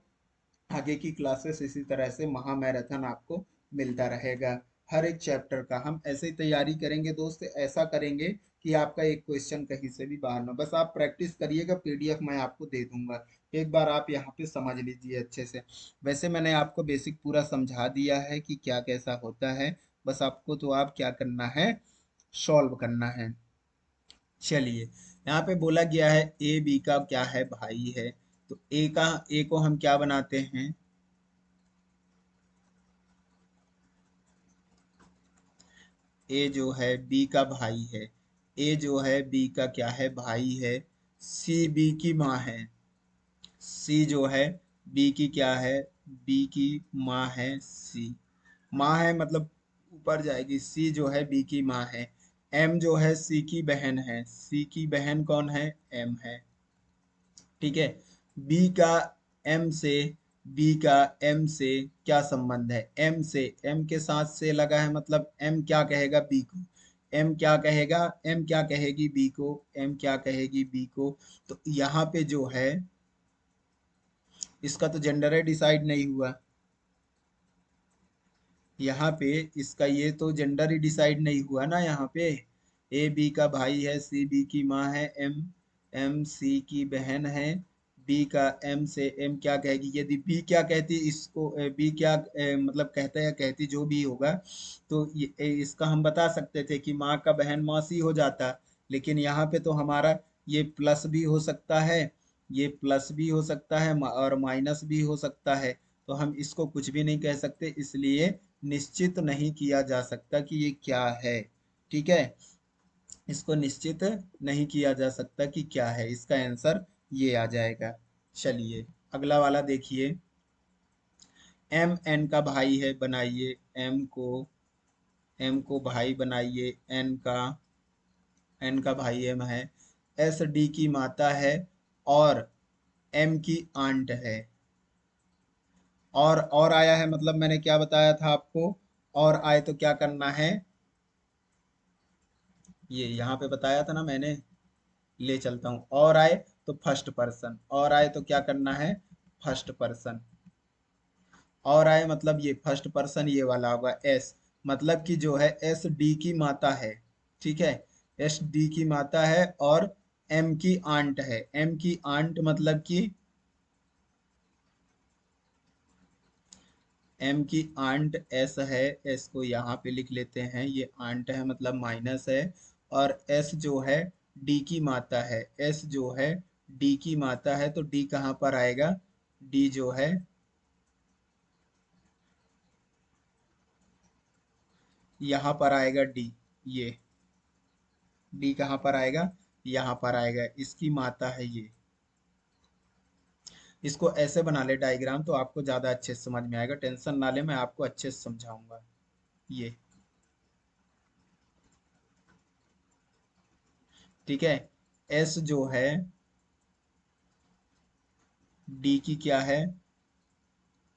आगे की क्लासेस इसी तरह से महा मैराथन आपको मिलता रहेगा। हर एक चैप्टर का हम ऐसे ही तैयारी करेंगे दोस्त, ऐसा करेंगे कि आपका एक क्वेश्चन कहीं से भी बाहर ना, बस आप प्रैक्टिस करिएगा, पीडीएफ मैं आपको दे दूंगा, एक बार आप यहाँ पे समझ लीजिए अच्छे से। वैसे मैंने आपको बेसिक पूरा समझा दिया है कि क्या कैसा होता है, बस आपको तो आप क्या करना है, सॉल्व करना है। चलिए, यहाँ पे बोला गया है ए बी का क्या है, भाई है। तो ए को हम क्या बनाते हैं, ए जो है बी का भाई है, ए जो है बी का क्या है, भाई है। सी बी की माँ है, सी जो है बी की क्या है, बी की माँ है, सी माँ है मतलब ऊपर जाएगी, सी जो है बी की माँ है। एम जो है सी की बहन है, सी की बहन कौन है, एम है, ठीक है। बी का एम से, बी का एम से क्या संबंध है, एम से, एम के साथ से लगा है, मतलब एम क्या कहेगा बी को, एम क्या कहेगा, एम क्या कहेगी बी को, एम क्या कहेगी बी को। तो यहाँ पे जो है इसका तो जेंडर डिसाइड नहीं हुआ, यहाँ पे इसका ये तो जेंडर ही डिसाइड नहीं हुआ ना। यहाँ पे ए बी का भाई है, सी बी की माँ है, एम एम सी की बहन है, बी का एम से, एम क्या कहेगी, यदि बी क्या कहती इसको, बी क्या मतलब कहता या कहती जो भी होगा, तो इसका हम बता सकते थे कि माँ का बहन मौसी हो जाता। लेकिन यहाँ पे तो हमारा ये प्लस भी हो सकता है, ये प्लस भी हो सकता है, और माइनस भी हो सकता है, तो हम इसको कुछ भी नहीं कह सकते, इसलिए निश्चित नहीं किया जा सकता कि ये क्या है, ठीक है। इसको निश्चित नहीं किया जा सकता कि क्या है, इसका आंसर ये आ जाएगा। चलिए, अगला वाला देखिए। एम एन का भाई है, बनाइए एम को भाई बनाइए, एन का भाई एम है। एस डी की माता है, और एम की आंट है। और आया है, मतलब मैंने क्या बताया था आपको, और आए तो क्या करना है, ये यहाँ पे बताया था ना मैंने, ले चलता हूँ। और आए तो फर्स्ट पर्सन, और आए तो क्या करना है, फर्स्ट पर्सन। और आए मतलब ये फर्स्ट पर्सन, ये वाला होगा एस, मतलब कि जो है एस डी की माता है, ठीक है। एस डी की माता है, और एम की आंट है, एम की आंट मतलब कि एम की आंट एस है, एस को यहाँ पे लिख लेते हैं, ये आंट है मतलब माइनस है। और एस जो है डी की माता है, एस जो है डी की माता है, तो डी कहाँ पर आएगा, डी जो है यहाँ पर आएगा, डी, ये डी कहाँ पर आएगा, यहाँ पर आएगा, इसकी माता है ये। इसको ऐसे बना ले डायग्राम, तो आपको ज्यादा अच्छे से समझ में आएगा, टेंशन ना ले, मैं आपको अच्छे से समझाऊंगा। ये, ठीक है। एस जो है डी की क्या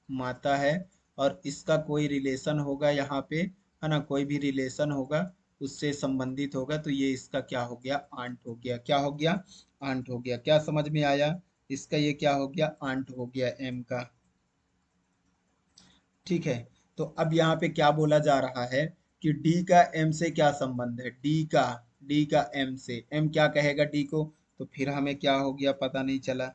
माता है, और इसका कोई रिलेशन होगा यहाँ पे, है ना, कोई भी रिलेशन होगा, उससे संबंधित होगा, तो ये इसका क्या हो गया, आंट हो गया। क्या हो गया, आंट हो गया। क्या समझ में आया, इसका ये क्या हो गया, आंट हो गया एम का। ठीक है। तो अब यहाँ पे क्या बोला जा रहा है कि डी का एम से क्या संबंध है, डी का एम से, एम क्या कहेगा डी को, तो फिर हमें क्या हो गया पता नहीं चला।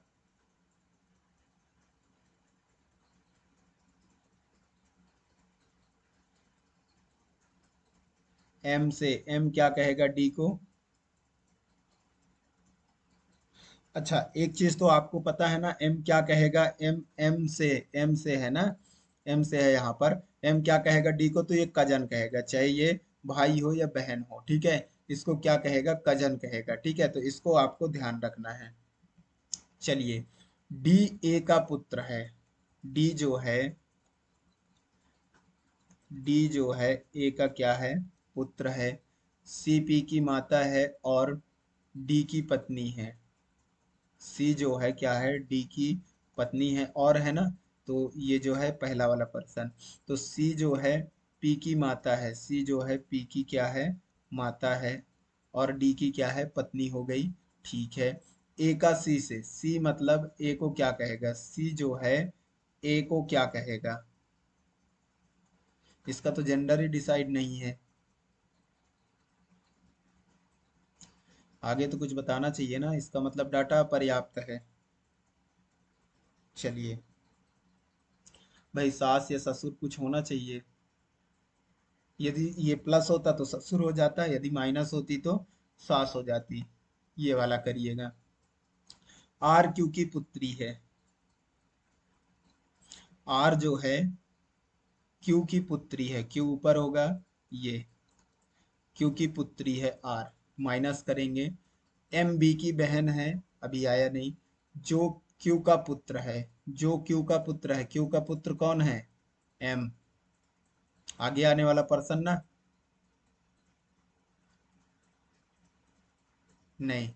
एम से एम क्या कहेगा डी को। अच्छा, एक चीज तो आपको पता है ना, एम क्या कहेगा, एम एम से है ना, एम से है यहाँ पर, एम क्या कहेगा डी को, तो ये कजन कहेगा, चाहे ये भाई हो या बहन हो, ठीक है, इसको क्या कहेगा, कजन कहेगा, ठीक है, तो इसको आपको ध्यान रखना है। चलिए, डी ए का पुत्र है, डी जो है डी जो है ए का क्या है, पुत्र है, सी पी की माता है और डी की पत्नी है। सी जो है क्या है, डी की पत्नी है और, है ना, तो ये जो है पहला वाला पर्सन, तो सी जो है पी की माता है, सी जो है पी की क्या है, माता है, और डी की क्या है, पत्नी हो गई। ठीक है। ए का सी से, सी मतलब ए को क्या कहेगा, सी जो है ए को क्या कहेगा, इसका तो जेंडर ही डिसाइड नहीं है। आगे तो कुछ बताना चाहिए ना, इसका मतलब डाटा पर्याप्त है। चलिए, भाई सास या ससुर कुछ होना चाहिए। यदि ये प्लस होता तो ससुर हो जाता, यदि माइनस होती तो सास हो जाती। ये वाला करिएगा। आर क्यू की पुत्री है, आर जो है क्यू की पुत्री है, क्यू ऊपर होगा, ये क्यू की पुत्री है आर, माइनस करेंगे। एम बी की बहन है, अभी आया नहीं, जो क्यू का पुत्र है, जो क्यू का पुत्र है, क्यू का पुत्र कौन है, एम, आगे आने वाला पर्सन ना, नहीं,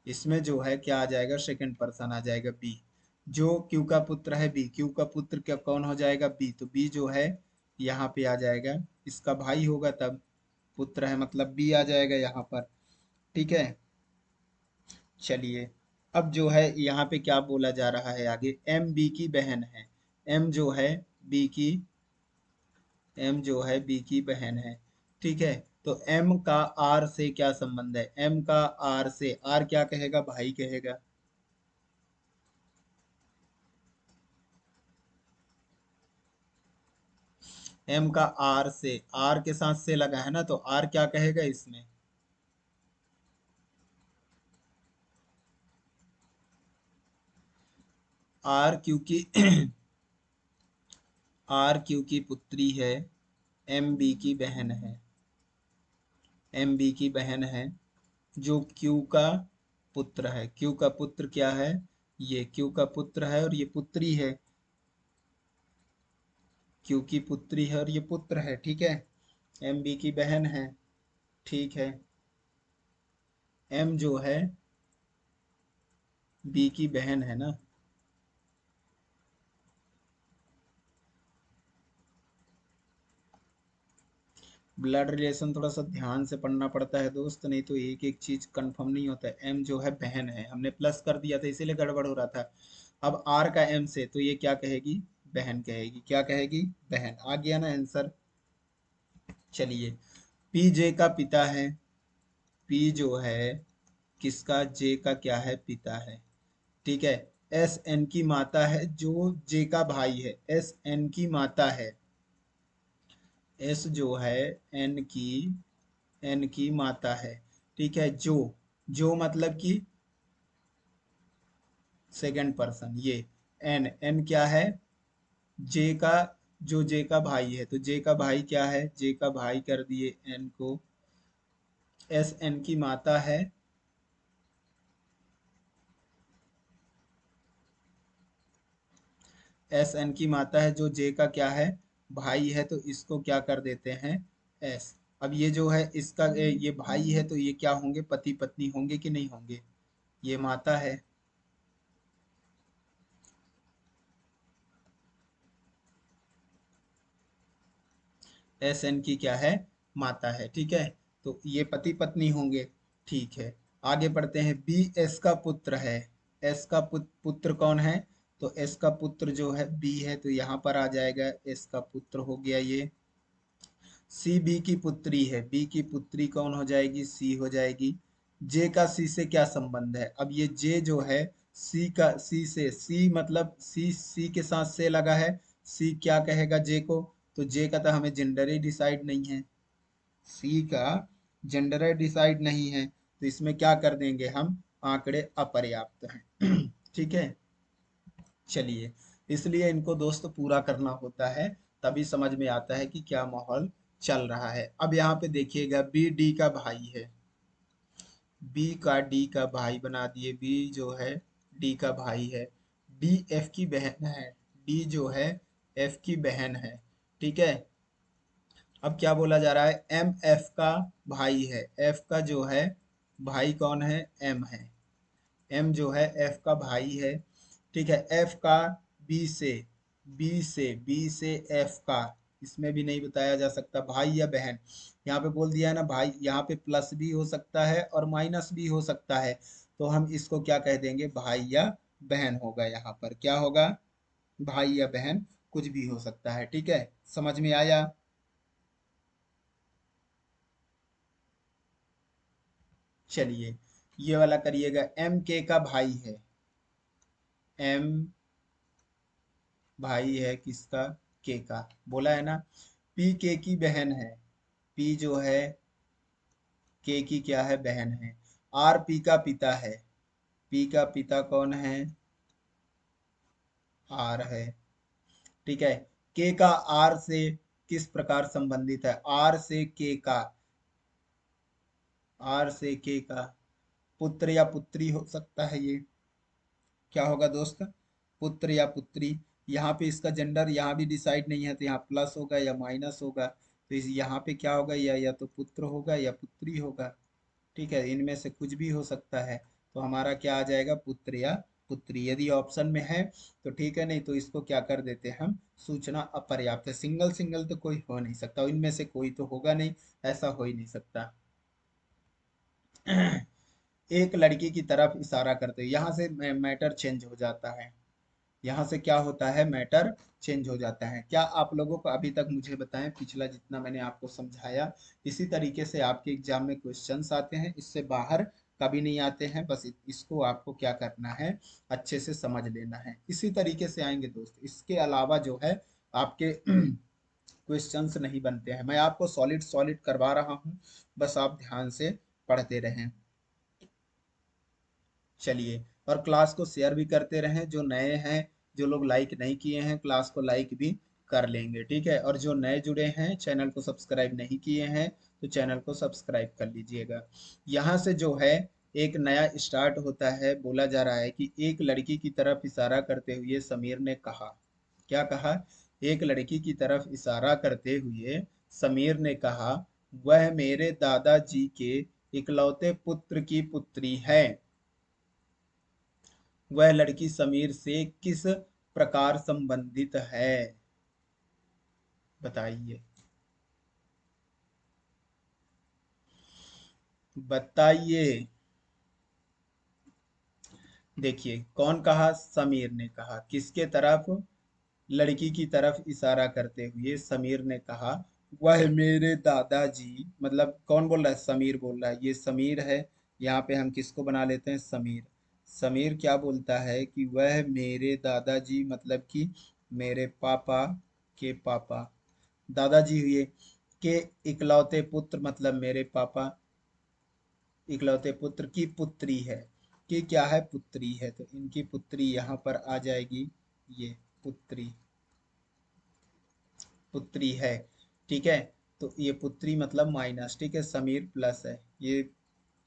इसमें जो है क्या आ जाएगा, सेकंड पर्सन आ जाएगा बी, जो क्यू का पुत्र है बी, क्यू का पुत्र क्या कौन हो जाएगा, बी, तो बी जो है यहाँ पे आ जाएगा, इसका भाई होगा तब, पुत्र है मतलब बी आ जाएगा यहाँ पर। ठीक है। चलिए, अब जो है यहाँ पे क्या बोला जा रहा है आगे, एम बी की बहन है, एम जो है बी की, एम जो है बी की बहन है। ठीक है। तो एम का आर से क्या संबंध है, एम का आर से, आर क्या कहेगा, भाई कहेगा। एम का आर से, आर के साथ से लगा है ना, तो आर क्या कहेगा इसमें, आर क्योंकि आर क्यू की पुत्री है, एम बी की बहन है, एम बी की बहन है, जो क्यू का पुत्र है, क्यू का पुत्र क्या है, ये क्यू का पुत्र है और ये पुत्री है, क्यू की पुत्री है और ये पुत्र है। ठीक है। एम बी की बहन है। ठीक है। एम जो है बी की बहन है ना, ब्लड रिलेशन थोड़ा सा ध्यान से पढ़ना पड़ता है दोस्त, नहीं तो एक एक चीज कंफर्म नहीं होता है। एम जो है बहन है, हमने प्लस कर दिया था इसीलिए गड़बड़ हो रहा था। अब आर का एम से, तो ये क्या कहेगी, बहन कहेगी, क्या कहेगी, बहन, आ गया ना आंसर। चलिए, पी जे का पिता है, पी जो है किसका, जे का क्या है, पिता है। ठीक है। एस एन की माता है, जो जे का भाई है, एस एन की माता है, एस जो है एन की, एन की माता है। ठीक है। जो मतलब कि सेकंड पर्सन, ये एन, एन क्या है, जे का, जो जे का भाई है, तो जे का भाई क्या है, जे का भाई कर दिए एन को, एस एन की माता है, एस एन की माता है, जो जे का क्या है, भाई है, तो इसको क्या कर देते हैं, एस। अब ये जो है इसका ये भाई है, तो ये क्या होंगे, पति पत्नी होंगे कि नहीं होंगे, ये माता है, एस एन की क्या है, माता है। ठीक है, तो ये पति पत्नी होंगे। ठीक है, आगे बढ़ते हैं। बी एस का पुत्र है। एस का पुत्र कौन है? तो एस का पुत्र जो है बी है, तो यहाँ पर आ जाएगा एस का पुत्र हो गया ये। सी बी की पुत्री है, बी की पुत्री कौन हो जाएगी? सी हो जाएगी। जे का सी से क्या संबंध है? अब ये जे जो है सी का सी से, सी मतलब सी के साथ से लगा है। सी क्या कहेगा जे को? तो जे का तो हमें जेंडर ही डिसाइड नहीं है, सी का जेंडर डिसाइड नहीं है, तो इसमें क्या कर देंगे हम? आंकड़े अपर्याप्त हैं। ठीक है, चलिए, इसलिए इनको दोस्त पूरा करना होता है, तभी समझ में आता है कि क्या माहौल चल रहा है। अब यहाँ पे देखिएगा, बी डी का भाई है, बी का डी का भाई बना दिए, बी जो है डी का भाई है, डी एफ की बहन है, डी जो है एफ की बहन है। ठीक है, अब क्या बोला जा रहा है? एम एफ का भाई है, एफ का जो है भाई कौन है? एम है, एम जो है एफ का भाई है। ठीक है, एफ का बी से, बी से एफ का, इसमें भी नहीं बताया जा सकता भाई या बहन। यहाँ पे बोल दिया है ना भाई, यहाँ पे प्लस भी हो सकता है और माइनस भी हो सकता है, तो हम इसको क्या कह देंगे? भाई या बहन होगा। यहाँ पर क्या होगा? भाई या बहन, कुछ भी हो सकता है। ठीक है, समझ में आया? चलिए, ये वाला करिएगा। एम के का भाई है, एम भाई है किसका? के का, बोला है ना। पी के की बहन है, पी जो है के की क्या है? बहन है। आर पी का पिता है, पी का पिता कौन है? आर है। ठीक है, के का आर से किस प्रकार संबंधित है? आर से के का, आर से के का पुत्र या पुत्री हो सकता है ये। क्या होगा दोस्त? पुत्र या पुत्री। यहाँ पे इसका जेंडर यहाँ भी डिसाइड नहीं है, तो यहाँ प्लस होगा या माइनस होगा, तो इस यहाँ पे क्या होगा? या तो पुत्र होगा या पुत्री होगा। ठीक है, इनमें से कुछ भी हो सकता है, तो हमारा क्या आ जाएगा? पुत्र या पुत्री। यदि ऑप्शन में है तो ठीक है, नहीं तो इसको क्या कर देते हैं हम? सूचना अपर्याप्त है। सिंगल सिंगल तो कोई हो नहीं सकता, इनमें से कोई तो होगा नहीं, ऐसा हो ही नहीं सकता। एक लड़की की तरफ इशारा करते हुए, यहाँ से मैटर चेंज हो जाता है। यहाँ से क्या होता है? मैटर चेंज हो जाता है। क्या आप लोगों को अभी तक मुझे बताएं, पिछला जितना मैंने आपको समझाया इसी तरीके से आपके एग्जाम में क्वेश्चंस आते हैं, इससे बाहर कभी नहीं आते हैं। बस इसको आपको क्या करना है? अच्छे से समझ लेना है, इसी तरीके से आएंगे दोस्त। इसके अलावा जो है आपके क्वेश्चंस नहीं बनते हैं। मैं आपको सॉलिड सॉलिड करवा रहा हूँ, बस आप ध्यान से पढ़ते रहें। चलिए, और क्लास को शेयर भी करते रहें। जो नए हैं, जो लोग लाइक नहीं किए हैं, क्लास को लाइक भी कर लेंगे। ठीक है, और जो नए जुड़े हैं, चैनल को सब्सक्राइब नहीं किए हैं, तो चैनल को सब्सक्राइब कर लीजिएगा। यहाँ से जो है एक नया स्टार्ट होता है। बोला जा रहा है कि एक लड़की की तरफ इशारा करते हुए समीर ने कहा। क्या कहा? एक लड़की की तरफ इशारा करते हुए समीर ने कहा, वह मेरे दादाजी के इकलौते पुत्र की पुत्री है। वह लड़की समीर से किस प्रकार संबंधित है? बताइए, बताइए। देखिए, कौन कहा? समीर ने कहा। किसके तरफ? लड़की की तरफ इशारा करते हुए समीर ने कहा, वह मेरे दादाजी, मतलब कौन बोल रहा है? समीर बोल रहा है। ये समीर है, यहाँ पे हम किसको बना लेते हैं? समीर। समीर क्या बोलता है कि वह मेरे दादाजी, मतलब कि मेरे पापा के पापा, दादाजी हुए, के इकलौते पुत्र, मतलब मेरे पापा इकलौते पुत्र की पुत्री है। कि क्या है? पुत्री है, तो इनकी पुत्री यहाँ पर आ जाएगी। ये पुत्री, पुत्री है। ठीक है, तो ये पुत्री मतलब माइनस। ठीक है, समीर प्लस है ये।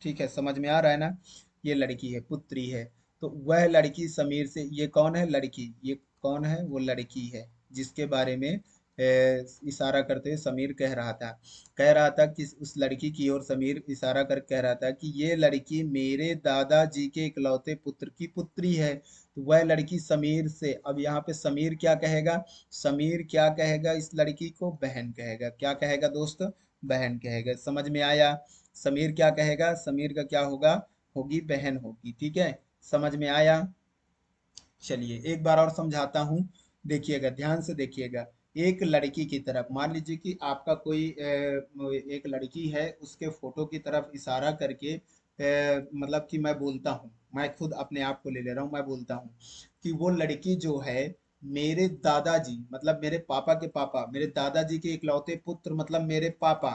ठीक है, समझ में आ रहा है ना? ये लड़की है, पुत्री है। तो वह लड़की समीर से, ये कौन है? लड़की। ये कौन है? वो लड़की है जिसके बारे में इशारा करते हुए समीर कह रहा था कि उस लड़की की ओर समीर इशारा कर कह रहा था कि ये लड़की मेरे दादाजी के इकलौते पुत्र की पुत्री है। तो वह लड़की समीर से, अब यहाँ पे समीर क्या कहेगा, समीर क्या कहेगा, इस लड़की को बहन कहेगा। क्या कहेगा दोस्त, बहन कहेगा। समझ में आया। समीर क्या कहेगा, समीर का क्या होगा, होगी बहन होगी। ठीक है, समझ में आया। चलिए एक बार और समझाता हूँ, देखिएगा ध्यान से देखिएगा। एक लड़की की तरफ, मान लीजिए कि आपका कोई एक लड़की है, उसके फोटो की तरफ इशारा करके मतलब कि मैं बोलता हूँ, मैं खुद अपने आप को ले ले रहा हूँ, मैं बोलता हूँ कि वो लड़की जो है मेरे दादाजी, मतलब मेरे पापा के पापा, मेरे दादाजी के इकलौते पुत्र, मतलब मेरे पापा,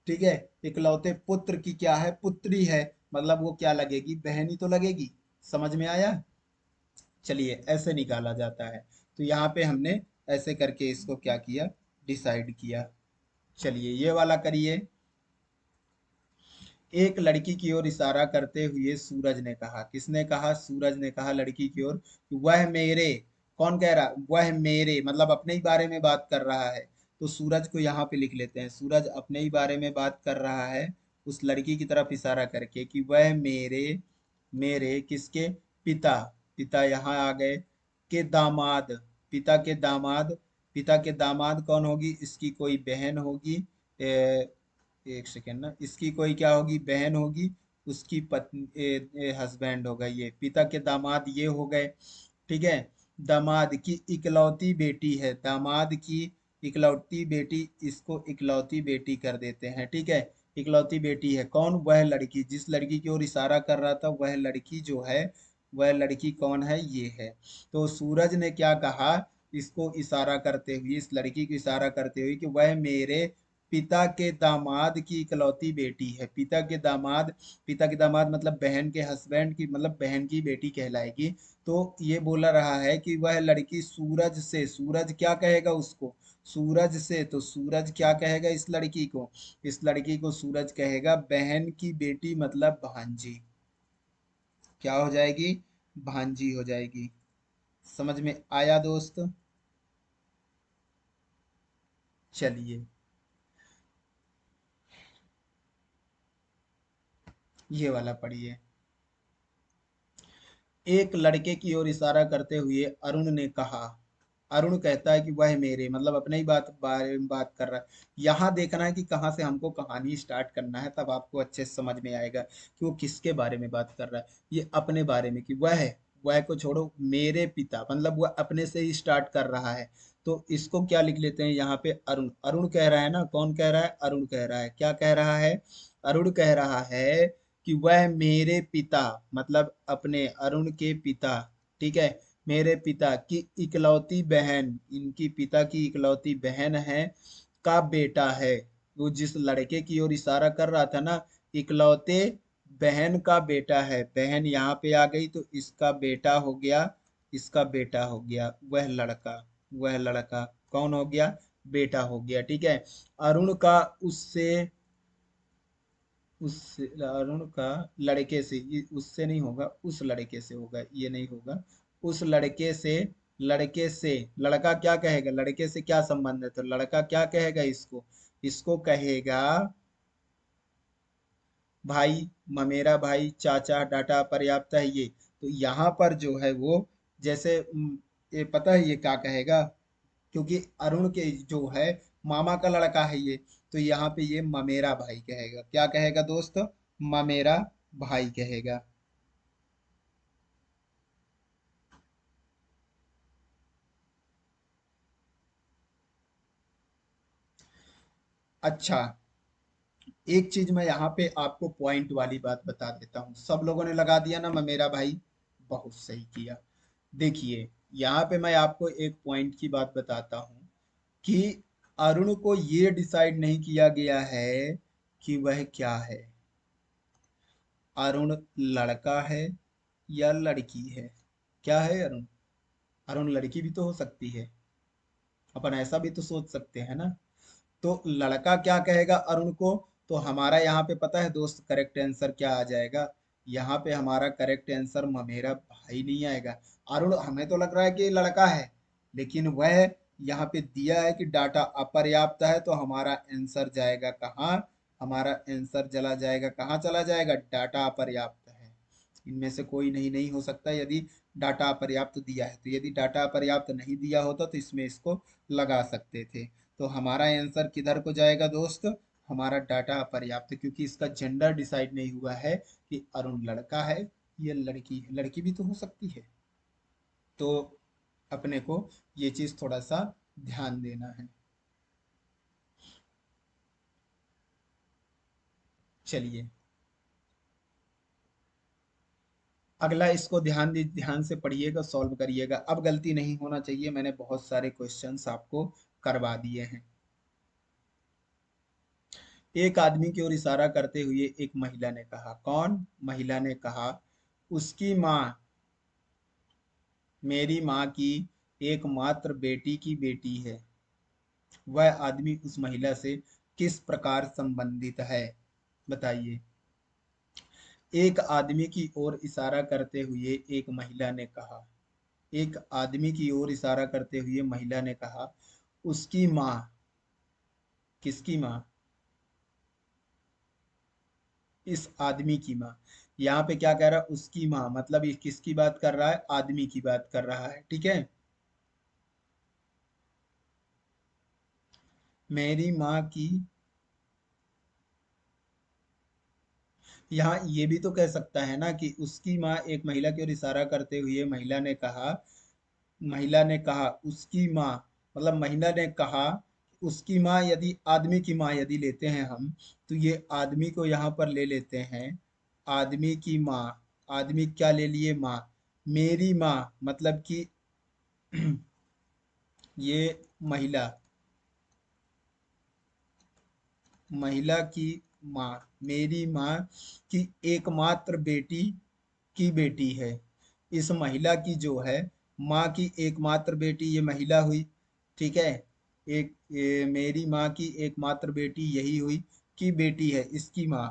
ठीक है, इकलौते पुत्र की क्या है, पुत्री है, मतलब वो क्या लगेगी, बहनी तो लगेगी। समझ में आया। चलिए ऐसे निकाला जाता है। तो यहाँ पे हमने ऐसे करके इसको क्या किया, डिसाइड किया। चलिए ये वाला करिए। एक लड़की की ओर इशारा करते हुए सूरज ने कहा, किसने कहा, सूरज ने कहा लड़की की ओर, कि वह मेरे, कौन कह रहा, वह मेरे, मतलब अपने ही बारे में बात कर रहा है। तो सूरज को यहाँ पे लिख लेते हैं, सूरज अपने ही बारे में बात कर रहा है उस लड़की की तरफ इशारा करके, कि वह मेरे, मेरे किसके, पिता, पिता यहाँ आ गए, के दामाद, पिता के दामाद, पिता के दामाद कौन होगी, इसकी कोई बहन होगी, एक सेकेंड ना, इसकी कोई क्या होगी, बहन होगी, उसकी पत्नी, हस्बैंड होगा, ये पिता के दामाद ये हो गए। ठीक है, दामाद की इकलौती बेटी है, दामाद की इकलौती बेटी, इसको इकलौती बेटी कर देते हैं। ठीक है, इकलौती बेटी है कौन, वह लड़की, जिस लड़की की ओर इशारा कर रहा था, वह लड़की जो है, वह लड़की कौन है, ये है। तो सूरज ने क्या कहा, इसको इशारा करते हुए, इस लड़की को इशारा करते हुए, कि वह मेरे पिता के दामाद की इकलौती बेटी है। पिता के दामाद, पिता के दामाद मतलब बहन के हस्बैंड की, मतलब बहन की बेटी कहलाएगी। तो ये बोला रहा है कि वह लड़की सूरज से, सूरज क्या कहेगा उसको, सूरज से, तो सूरज क्या कहेगा इस लड़की को, इस लड़की को सूरज कहेगा बहन की बेटी, मतलब भांजी। क्या हो जाएगी, भांजी हो जाएगी। समझ में आया दोस्त। चलिए ये वाला पढ़िए। एक लड़के की ओर इशारा करते हुए अरुण ने कहा, अरुण कहता है कि वह मेरे, मतलब अपने ही बात बारे में बात कर रहा है। यहाँ देखना है कि कहाँ से हमको कहानी स्टार्ट करना है, तब आपको अच्छे से समझ में आएगा कि वो किसके बारे में बात कर रहा है। ये अपने बारे में, कि वह को छोड़ो, मेरे पिता, मतलब वह अपने से ही स्टार्ट कर रहा है। तो इसको क्या लिख लेते हैं यहाँ पे, अरुण, अरुण कह रहा है ना, कौन कह रहा है, अरुण कह रहा है। क्या कह रहा है, अरुण कह रहा है कि वह मेरे पिता, मतलब अपने अरुण के पिता, ठीक है, मेरे पिता की इकलौती बहन, इनकी पिता की इकलौती बहन है, का बेटा है। वो जिस लड़के की ओर इशारा कर रहा था ना, इकलौते बहन का बेटा है, बहन यहाँ पे आ गई, तो इसका बेटा हो गया, इसका बेटा हो गया, वह लड़का, वह लड़का कौन हो गया, बेटा हो गया। ठीक है, अरुण का उससे, उस अरुण का लड़के से, ये उससे नहीं होगा, उस लड़के से होगा, ये नहीं होगा, उस लड़के से, लड़के से, लड़का क्या कहेगा, लड़के से क्या संबंध है, तो लड़का क्या कहेगा इसको, इसको कहेगा भाई, ममेरा भाई, चाचा, डाटा पर्याप्त है ये। तो यहाँ पर जो है वो, जैसे ये पता है ये क्या कहेगा, क्योंकि अरुण के जो है मामा का लड़का है ये, तो यहाँ पे ये ममेरा भाई कहेगा। क्या कहेगा दोस्त, ममेरा भाई कहेगा। अच्छा, एक चीज मैं यहाँ पे आपको पॉइंट वाली बात बता देता हूँ, सब लोगों ने लगा दिया ना ममेरा भाई, बहुत सही किया। देखिए यहाँ पे मैं आपको एक पॉइंट की बात बताता हूँ, कि अरुण को ये डिसाइड नहीं किया गया है कि वह क्या है, अरुण लड़का है या लड़की है। क्या है अरुण, अरुण लड़की भी तो हो सकती है, अपन ऐसा भी तो सोच सकते हैं ना। तो लड़का क्या कहेगा अरुण को, तो हमारा यहाँ पे पता है दोस्त करेक्ट आंसर क्या आ जाएगा, यहाँ पे हमारा करेक्ट आंसर ममेरा भाई नहीं आएगा। अरुण हमें तो लग रहा है कि लड़का है, लेकिन वह यहाँ पे दिया है कि डाटा अपर्याप्त है, तो हमारा आंसर जाएगा कहाँ, हमारा आंसर चला जाएगा कहाँ, चला जाएगा डाटा अपर्याप्त है। इनमें से कोई नहीं नहीं हो सकता यदि डाटा अपर्याप्त दिया है। तो यदि डाटा अपर्याप्त नहीं दिया होता तो इसमें इसको लगा सकते थे। तो हमारा आंसर किधर को जाएगा दोस्त? हमारा डाटा अपर्याप्त, क्योंकि इसका जेंडर डिसाइड नहीं हुआ है कि अरुण लड़का है या लड़की है। लड़की भी तो हो सकती है। तो अपने को ये चीज थोड़ा सा ध्यान देना है। चलिए अगला इसको ध्यान से पढ़िएगा, सॉल्व करिएगा। अब गलती नहीं होना चाहिए, मैंने बहुत सारे क्वेश्चंस आपको करवा दिए हैं। एक आदमी की ओर इशारा करते हुए एक महिला ने कहा। कौन महिला ने कहा? उसकी माँ मेरी माँ की एकमात्र बेटी की बेटी है। वह आदमी उस महिला से किस प्रकार संबंधित है? बताइए। एक आदमी की ओर इशारा करते हुए एक महिला ने कहा। एक आदमी की ओर इशारा करते हुए महिला ने कहा, उसकी माँ। किसकी माँ? इस आदमी की माँ। यहाँ पे क्या कह रहा है? उसकी माँ, मतलब ये किसकी बात कर रहा है? आदमी की बात कर रहा है। ठीक है। मेरी माँ की, यहाँ ये भी तो कह सकता है ना कि उसकी माँ, एक महिला की ओर इशारा करते हुए महिला ने कहा उसकी माँ, मतलब महिला ने कहा उसकी माँ। यदि आदमी की माँ यदि लेते हैं हम, तो ये आदमी को यहाँ पर ले लेते हैं। आदमी की माँ, आदमी क्या ले लिए? माँ। मेरी माँ मतलब कि ये महिला, महिला की माँ मेरी माँ की एकमात्र बेटी की बेटी है। इस महिला की जो है माँ की एकमात्र बेटी ये महिला हुई। ठीक है। मेरी माँ की एकमात्र बेटी यही हुई की बेटी है इसकी माँ।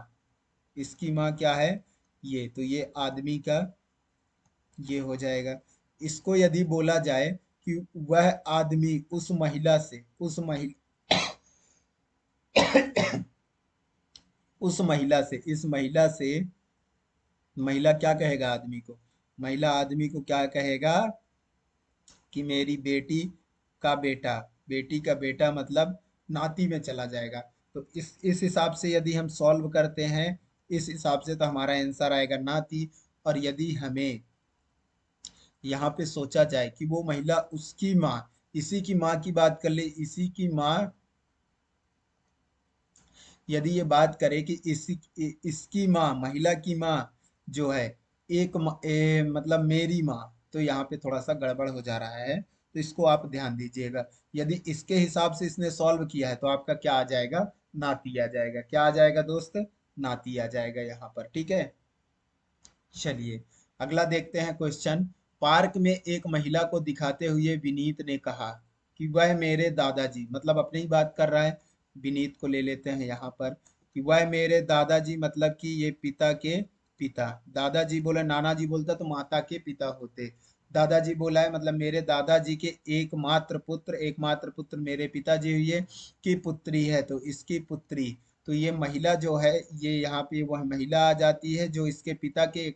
इसकी माँ क्या है? ये तो ये आदमी का ये हो जाएगा। इसको यदि बोला जाए कि वह आदमी उस महिला से, उस महिला से, इस महिला से, महिला क्या कहेगा आदमी को? महिला आदमी को क्या कहेगा कि मेरी बेटी का बेटा, बेटी का बेटा मतलब नाती में चला जाएगा। तो इस हिसाब से यदि हम सॉल्व करते हैं, इस हिसाब से तो हमारा आंसर आएगा नाती। और यदि हमें यहाँ पे सोचा जाए कि वो महिला उसकी माँ, इसी की माँ की बात कर ले, इसी की माँ, यदि ये बात करे कि इसकी माँ, महिला की माँ जो है मतलब मेरी माँ, तो यहाँ पे थोड़ा सा गड़बड़ हो जा रहा है। तो इसको आप ध्यान दीजिएगा। यदि इसके हिसाब से इसने सॉल्व किया है तो आपका क्या आ जाएगा? नाती आ जाएगा। क्या आ जाएगा दोस्त? नाती आ जाएगा यहाँ पर। ठीक है। चलिए अगला देखते हैं क्वेश्चन। पार्क में एक महिला को दिखाते हुए विनीत ने कहा कि वह मेरे दादाजी, मतलब अपनी ही बात कर रहा है। विनीत को ले लेते हैं यहाँ पर कि वह मेरे दादाजी, मतलब कि ये पिता के पिता। दादाजी बोले, नाना जी बोलता तो माता के पिता होते। दादाजी बोला है मतलब मेरे दादाजी के एकमात्र पुत्र, एकमात्र पुत्र मेरे पिताजी हुए की पुत्री है, तो इसकी पुत्री। तो ये महिला जो है, ये यहाँ पे वह महिला आ जाती है जो इसके पिता के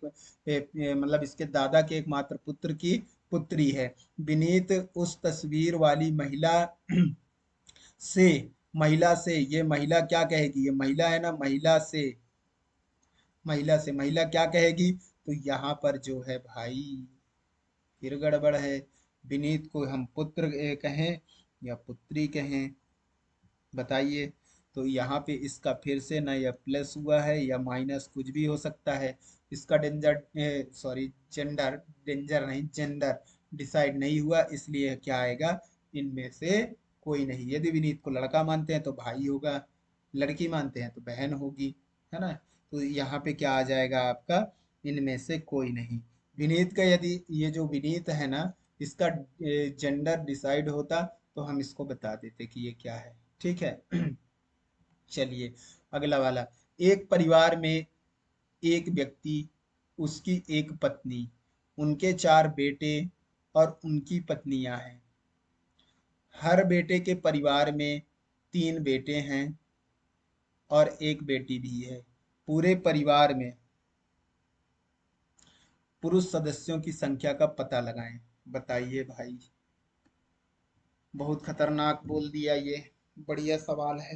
मतलब इसके दादा के एकमात्र पुत्र की पुत्री है। विनीत उस तस्वीर वाली महिला से, महिला से, ये महिला क्या कहेगी? ये महिला है ना, महिला से, महिला से, महिला क्या कहेगी? तो यहाँ पर जो है भाई फिर गड़बड़ है। विनीत को हम पुत्र कहें या पुत्री कहें? बताइए। तो यहाँ पे इसका फिर से ना या प्लस हुआ है या माइनस, कुछ भी हो सकता है। इसका डेंजर, सॉरी जेंडर, डेंजर नहीं जेंडर डिसाइड नहीं हुआ, इसलिए क्या आएगा? इनमें से कोई नहीं। यदि विनीत को लड़का मानते हैं तो भाई होगा, लड़की मानते हैं तो बहन होगी, है ना। तो यहाँ पे क्या आ जाएगा आपका? इनमें से कोई नहीं। विनीत का, यदि ये जो विनीत है ना, इसका जेंडर डिसाइड होता तो हम इसको बता देते कि ये क्या है। ठीक है। चलिए अगला वाला। एक परिवार में एक व्यक्ति, उसकी एक पत्नी, उनके चार बेटे और उनकी पत्नियां हैं। हर बेटे के परिवार में तीन बेटे हैं और एक बेटी भी है। पूरे परिवार में पुरुष सदस्यों की संख्या का पता लगाएं। बताइए भाई, बहुत खतरनाक बोल दिया ये। बढ़िया सवाल है,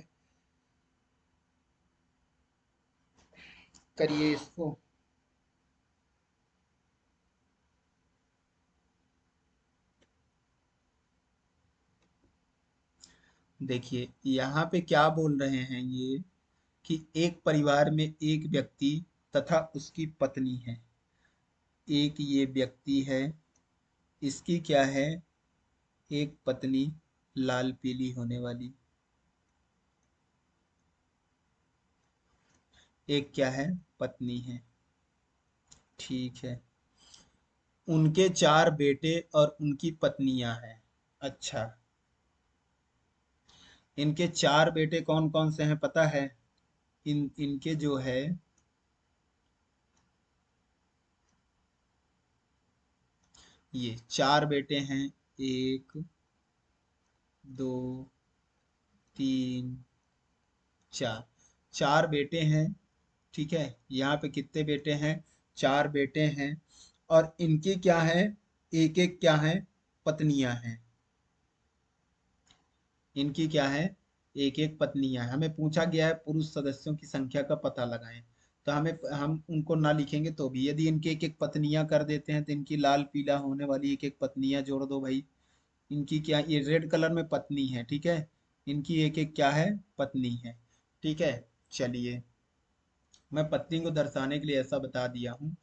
करिए इसको। देखिए यहाँ पे क्या बोल रहे हैं ये, कि एक परिवार में एक व्यक्ति तथा उसकी पत्नी है। एक ये व्यक्ति है, इसकी क्या है, एक पत्नी, लाल पीली होने वाली। एक क्या है, पत्नी है। ठीक है। उनके 4 बेटे और उनकी पत्नियां हैं। अच्छा, इनके 4 बेटे कौन कौन से हैं पता है? इनके जो है, ये 4 बेटे हैं। 1, 2, 3, 4। 4 बेटे हैं। ठीक है, यहाँ पे कितने बेटे हैं? 4 बेटे हैं। और इनकी क्या है, एक एक क्या है, पत्नियां हैं। इनकी क्या है, एक एक पत्नियां हैं। हमें पूछा गया है पुरुष सदस्यों की संख्या का पता लगाएं। तो हम उनको ना लिखेंगे तो भी, यदि इनकी एक एक पत्नियां कर देते हैं तो इनकी लाल पीला होने वाली एक एक पत्नियां जोड़ दो भाई। इनकी क्या, ये रेड कलर में पत्नी है। ठीक है, इनकी एक एक क्या है, पत्नी है। ठीक है, चलिए, मैं पत्नी को दर्शाने के लिए ऐसा बता दिया हूँ।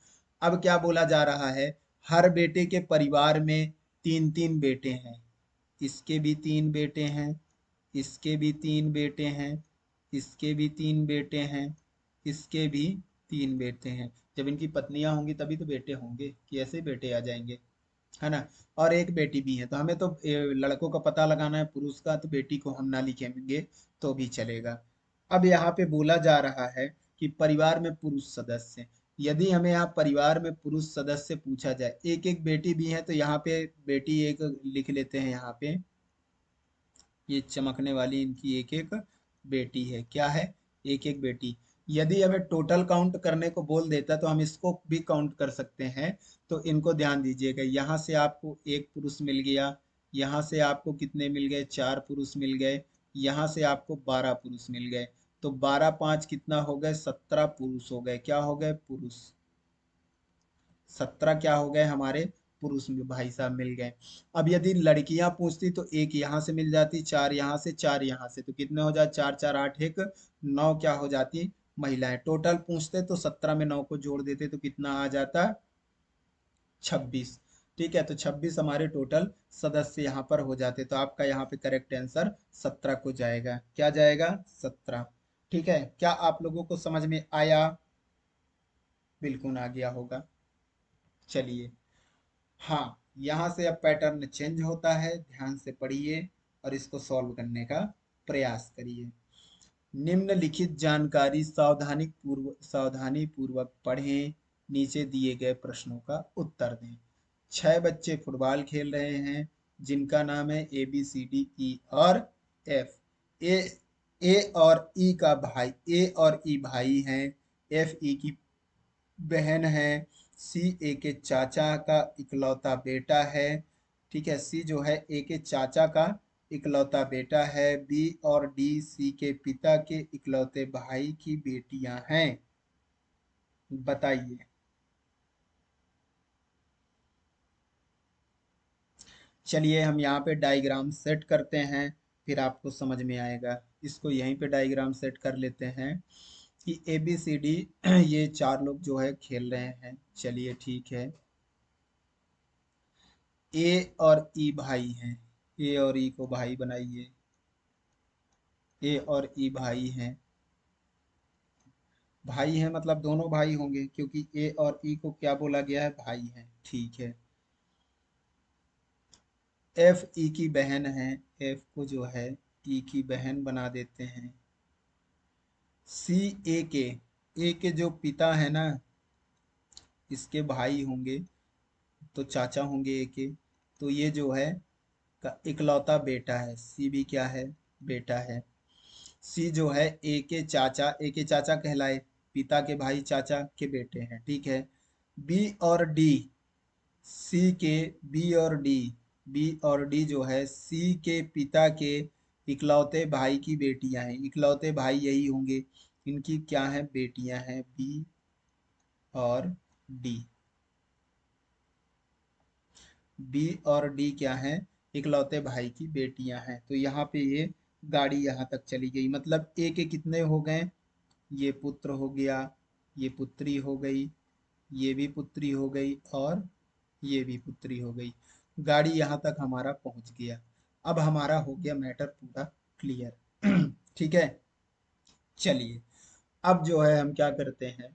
अब क्या बोला जा रहा है, हर बेटे के परिवार में 3 3 बेटे हैं। इसके भी 3 बेटे हैं, इसके भी 3 बेटे हैं, इसके भी 3 बेटे हैं, इसके भी 3 बेटे हैं। जब इनकी पत्नियां होंगी तभी तो बेटे होंगे, कि ऐसे बेटे आ जाएंगे, है ना। और एक बेटी भी है। तो हमें तो लड़कों का पता लगाना है, पुरुष का, तो बेटी को हम ना लिखेंगे तो भी चलेगा। अब यहाँ पे बोला जा रहा है कि परिवार में पुरुष सदस्य। यदि हमें यहाँ परिवार में पुरुष सदस्य पूछा जाए, एक एक बेटी भी है, तो यहाँ पे बेटी एक लिख लेते हैं। यहाँ पे ये चमकने वाली इनकी एक एक बेटी है। क्या है, एक एक बेटी। यदि हमें टोटल काउंट करने को बोल देता तो हम इसको भी काउंट कर सकते हैं। तो इनको ध्यान दीजिएगा, यहाँ से आपको एक पुरुष मिल गया, यहाँ से आपको कितने मिल गए, 4 पुरुष मिल गए, यहाँ से आपको 12 पुरुष मिल गए। तो 12 5 कितना हो गए, 17 पुरुष हो गए। क्या हो गए, पुरुष। 17 क्या हो गए हमारे, पुरुष में भाई साहब मिल गए। अब यदि लड़कियां पूछती तो एक यहाँ से मिल जाती, 4 यहाँ से, 4 यहाँ से, तो कितने हो जाए, 4 4 8 1 9 क्या हो जाती, महिलाएं। टोटल पूछते तो 17 में 9 को जोड़ देते तो कितना आ जाता, 26। ठीक है, तो 26 हमारे टोटल सदस्य यहाँ पर हो जाते। तो आपका यहाँ पे करेक्ट आंसर 17 को जाएगा। क्या जाएगा, 17। ठीक है, क्या आप लोगों को समझ में आया? बिल्कुल आ गया होगा। चलिए, हाँ, यहाँ से अब पैटर्न चेंज होता है, ध्यान से पढ़िए और इसको सॉल्व करने का प्रयास करिए। निम्नलिखित जानकारी सावधानी पूर्वक पढ़ें, नीचे दिए गए प्रश्नों का उत्तर दें। 6 बच्चे फुटबॉल खेल रहे हैं, जिनका नाम है ए बी सी डी ई और एफ। ए ए और ई का भाई, ए और ई भाई हैं, एफ ई की बहन है, सी ए के चाचा का इकलौता बेटा है। ठीक है, सी जो है ए के चाचा का इकलौता बेटा है। बी और डी सी के पिता के इकलौते भाई की बेटियां हैं। बताइए। चलिए, हम यहाँ पे डायग्राम सेट करते हैं, फिर आपको समझ में आएगा। इसको यहीं पे डायग्राम सेट कर लेते हैं कि ए बी सी डी ये 4 लोग जो है खेल रहे हैं। चलिए ठीक है, ए और ई भाई हैं। ए और ई को भाई बनाइए। ए और ई भाई हैं। भाई हैं मतलब दोनों भाई होंगे, क्योंकि ए और ई को क्या बोला गया है, भाई हैं। ठीक है, एफ ई की बहन है। एफ को जो है ई की बहन बना देते हैं। सी ए के जो पिता है ना, इसके भाई होंगे, तो चाचा होंगे ए के। तो ये जो है का इकलौता बेटा है। सी भी क्या है, बेटा है। सी जो है ए के चाचा, ए के चाचा कहलाए, पिता के भाई चाचा के बेटे हैं। ठीक है, बी और डी, सी के बी और डी, बी और डी जो है सी के पिता के इकलौते भाई की बेटियां हैं। इकलौते भाई यही होंगे, इनकी क्या है, बेटियां हैं, बी और डी। बी और डी क्या है, इकलौते भाई की बेटियां हैं। तो यहाँ पे ये गाड़ी यहाँ तक चली गई, मतलब ए के कितने हो गए, ये पुत्र हो गया, ये पुत्री हो गई, ये भी पुत्री हो गई, और ये भी पुत्री हो गई। गाड़ी यहाँ तक हमारा पहुंच गया। अब हमारा हो गया मैटर पूरा क्लियर। ठीक है, चलिए अब जो है हम क्या करते हैं,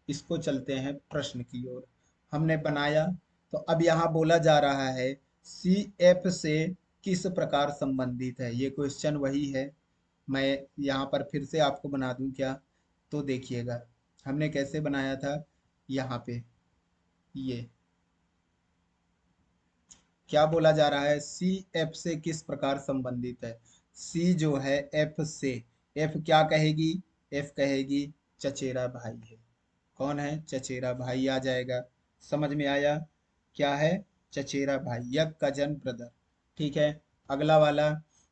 इसको चलते हैं प्रश्न की ओर। हमने बनाया, तो अब यहाँ बोला जा रहा है सी एफ से किस प्रकार संबंधित है। ये क्वेश्चन वही है, मैं यहाँ पर फिर से आपको बना दूं क्या, तो देखिएगा हमने कैसे बनाया था। यहाँ पे ये क्या बोला जा रहा है, सी एफ से किस प्रकार संबंधित है। सी जो है एफ से, एफ क्या कहेगी, एफ कहेगी चचेरा भाई है। कौन है, चचेरा भाई आ जाएगा। समझ में आया, क्या है, चचेरा भाई या कजन ब्रदर। ठीक है, अगला वाला,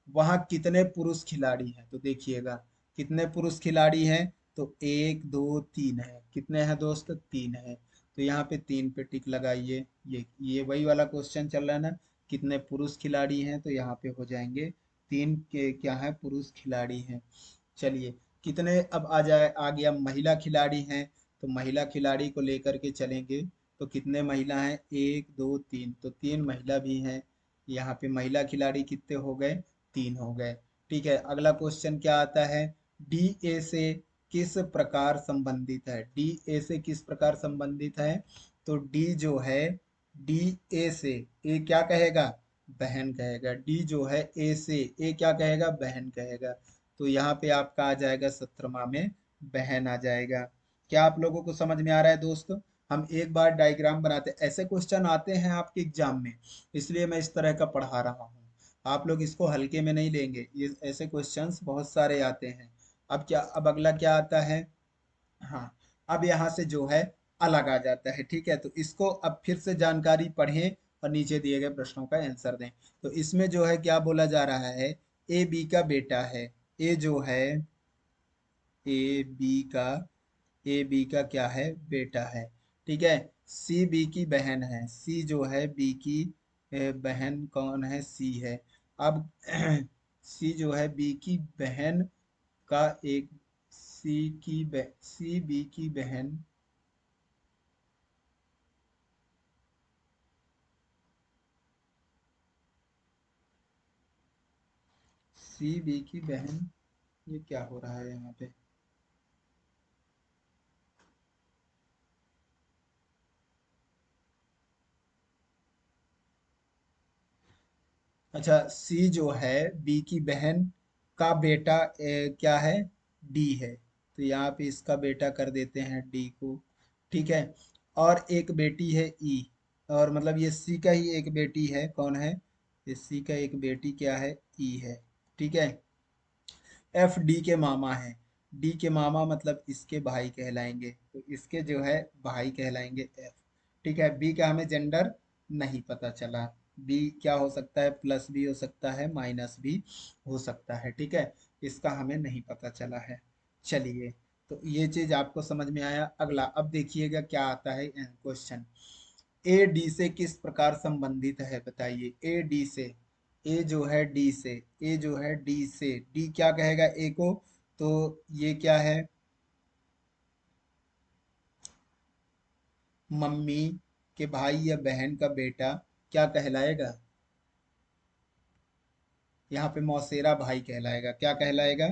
वहां कितने पुरुष खिलाड़ी हैं, तो देखिएगा कितने पुरुष खिलाड़ी हैं, तो एक दो तीन है। कितने हैं दोस्त, तीन है। तो यहाँ पे तीन पे टिक लगाइए। ये वही वाला क्वेश्चन चल रहा है ना, कितने पुरुष खिलाड़ी हैं, तो यहाँ पे हो जाएंगे तीन के क्या है, पुरुष खिलाड़ी हैं। चलिए, कितने अब आ गया महिला खिलाड़ी हैं, तो महिला खिलाड़ी को लेकर के चलेंगे, तो कितने महिला हैं, एक दो तीन, तो तीन महिला भी हैं। यहाँ पे महिला खिलाड़ी कितने हो गए, तीन हो गए। ठीक है, अगला क्वेश्चन क्या आता है, डी ए से किस प्रकार संबंधित है। डी ए से किस प्रकार संबंधित है, तो डी जो है, डी ए से, ए क्या कहेगा, बहन कहेगा। डी जो है ए से, ए क्या कहेगा, बहन कहेगा। तो यहाँ पे आपका आ जाएगा 17वां में बहन आ जाएगा। क्या आप लोगों को समझ में आ रहा है दोस्तों। हम एक बार डायग्राम बनाते, ऐसे क्वेश्चन आते हैं आपके एग्जाम में, इसलिए मैं इस तरह का पढ़ा रहा हूँ। आप लोग इसको हल्के में नहीं लेंगे, ये ऐसे क्वेश्चंस बहुत सारे आते हैं। अब क्या, अब अगला क्या आता है, हाँ, अब यहाँ से जो है अलग आ जाता है। ठीक है, तो इसको अब फिर से जानकारी पढ़ें और नीचे दिए गए प्रश्नों का आंसर दें। तो इसमें जो है क्या बोला जा रहा है, ए बी का बेटा है। ए जो है, ए बी का, ए बी का क्या है, बेटा है। ठीक है, सी बी की बहन है। सी जो है बी की बहन कौन है, सी है। अब सी जो है बी की बहन का एक, सी बी की बहन, सी बी की बहन, ये क्या हो रहा है यहाँ पे, अच्छा सी जो है बी की बहन का बेटा क्या है, डी है। तो यहाँ पे इसका बेटा कर देते हैं डी को। ठीक है, और एक बेटी है ई, और मतलब ये सी का ही एक बेटी है, कौन है, ये सी का एक बेटी क्या है, ई है। ठीक है, एफ डी के मामा हैं। डी के मामा मतलब इसके भाई कहलाएंगे, तो इसके जो है भाई कहलाएंगे एफ। ठीक है, बी का हमें जेंडर नहीं पता चला। बी क्या हो सकता है, प्लस भी हो सकता है, माइनस भी हो सकता है। ठीक है, इसका हमें नहीं पता चला है। चलिए, तो ये चीज आपको समझ में आया। अगला अब देखिएगा क्या आता है क्वेश्चन, ए डी से किस प्रकार संबंधित है, बताइए। ए डी से, ए जो है डी से, ए जो है डी से, डी क्या कहेगा ए को, तो ये क्या है, मम्मी के भाई या बहन का बेटा क्या कहलाएगा, यहाँ पे मौसेरा भाई कहलाएगा। क्या कहलाएगा,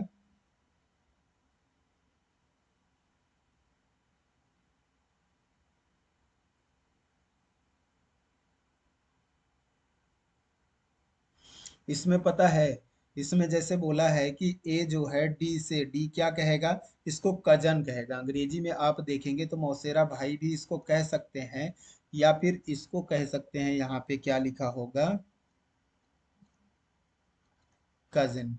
इसमें पता है, इसमें जैसे बोला है कि ए जो है डी से, डी क्या कहेगा, इसको कजन कहेगा। अंग्रेजी में आप देखेंगे तो मौसेरा भाई भी इसको कह सकते हैं, या फिर इसको कह सकते हैं, यहाँ पे क्या लिखा होगा, कजिन।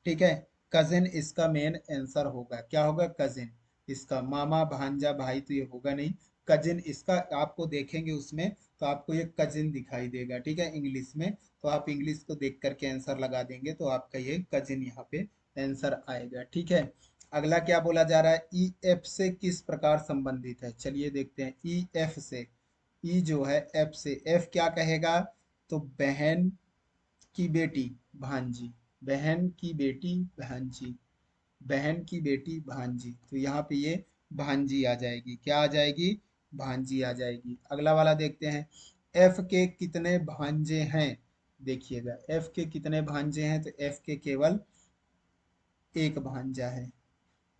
ठीक है, कजिन इसका मेन आंसर होगा, क्या होगा, कजिन। इसका मामा भांजा भाई तो ये होगा नहीं, कजिन, इसका आपको देखेंगे उसमें तो आपको ये कजिन दिखाई देगा, ठीक है, इंग्लिश में। तो आप इंग्लिश को देख करके आंसर लगा देंगे तो आपका ये कजिन यहाँ पे आंसर आएगा, ठीक है। अगला क्या बोला जा रहा है, ई एफ से किस प्रकार संबंधित है, चलिए देखते हैं। ई एफ से, ई जो है एफ से, एफ क्या कहेगा, तो बहन की बेटी भांजी, बहन की बेटी भांजी, बहन की बेटी भांजी, तो यहाँ पे ये भांजी आ जाएगी, क्या आ जाएगी, भांजी आ जाएगी। अगला वाला देखते हैं, एफ के कितने भांजे हैं, देखिएगा एफ के कितने भांजे हैं, तो एफ के केवल एक भांजा है।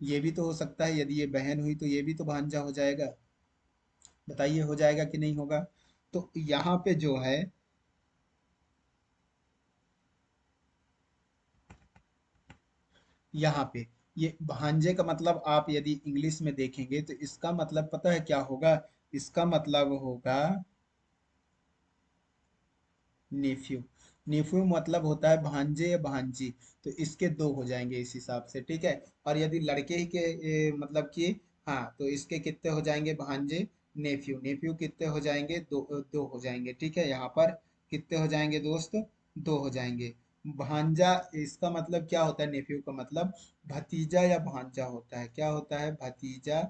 ये भी तो हो सकता है, यदि ये बहन हुई तो ये भी तो भांजा हो जाएगा, बताइए हो जाएगा कि नहीं होगा। तो यहाँ पे जो है, यहाँ पे ये भांजे का मतलब आप यदि इंग्लिश में देखेंगे तो इसका मतलब पता है क्या होगा, इसका मतलब होगा नेफ्यू। नेफ्यू मतलब होता है भांजे या भांजी, तो इसके दो हो जाएंगे इस हिसाब से, ठीक है। और यदि लड़के ही के मतलब कि, हाँ, तो इसके कितने हो जाएंगे भांजे, नेफ्यू, नेफ्यू कितने हो जाएंगे, दो, दो हो जाएंगे, ठीक है। यहाँ पर कितने हो जाएंगे दोस्त, दो हो जाएंगे। भांजा, इसका मतलब क्या होता है, नेफ्यू का मतलब भतीजा या भांजा होता है, क्या होता है, भतीजा,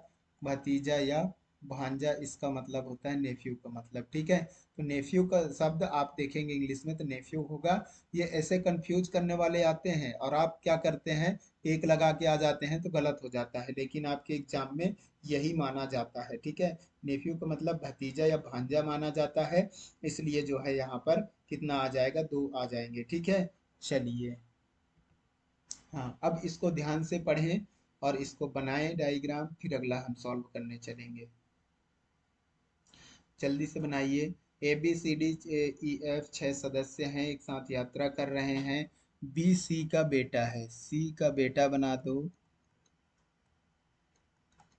भतीजा या भांजा, इसका मतलब होता है नेफ्यू का मतलब, ठीक है। तो नेफ्यू का शब्द आप देखेंगे इंग्लिश में तो नेफ्यू होगा। ये ऐसे कंफ्यूज करने वाले आते हैं और आप क्या करते हैं, एक लगा के आ जाते हैं तो गलत हो जाता है, लेकिन आपके एग्जाम में यही माना जाता है, ठीक है। नेफ्यू का मतलब भतीजा या भांजा माना जाता है, इसलिए जो है यहाँ पर कितना आ जाएगा, दो आ जाएंगे, ठीक है। चलिए, हाँ, अब इसको ध्यान से पढ़ें और इसको बनाएं डायग्राम, फिर अगला हम सॉल्व करने चलेंगे। जल्दी से बनाइए। A B C D E F छह सदस्य हैं, एक साथ यात्रा कर रहे हैं। बी सी का बेटा है, सी का बेटा बना दो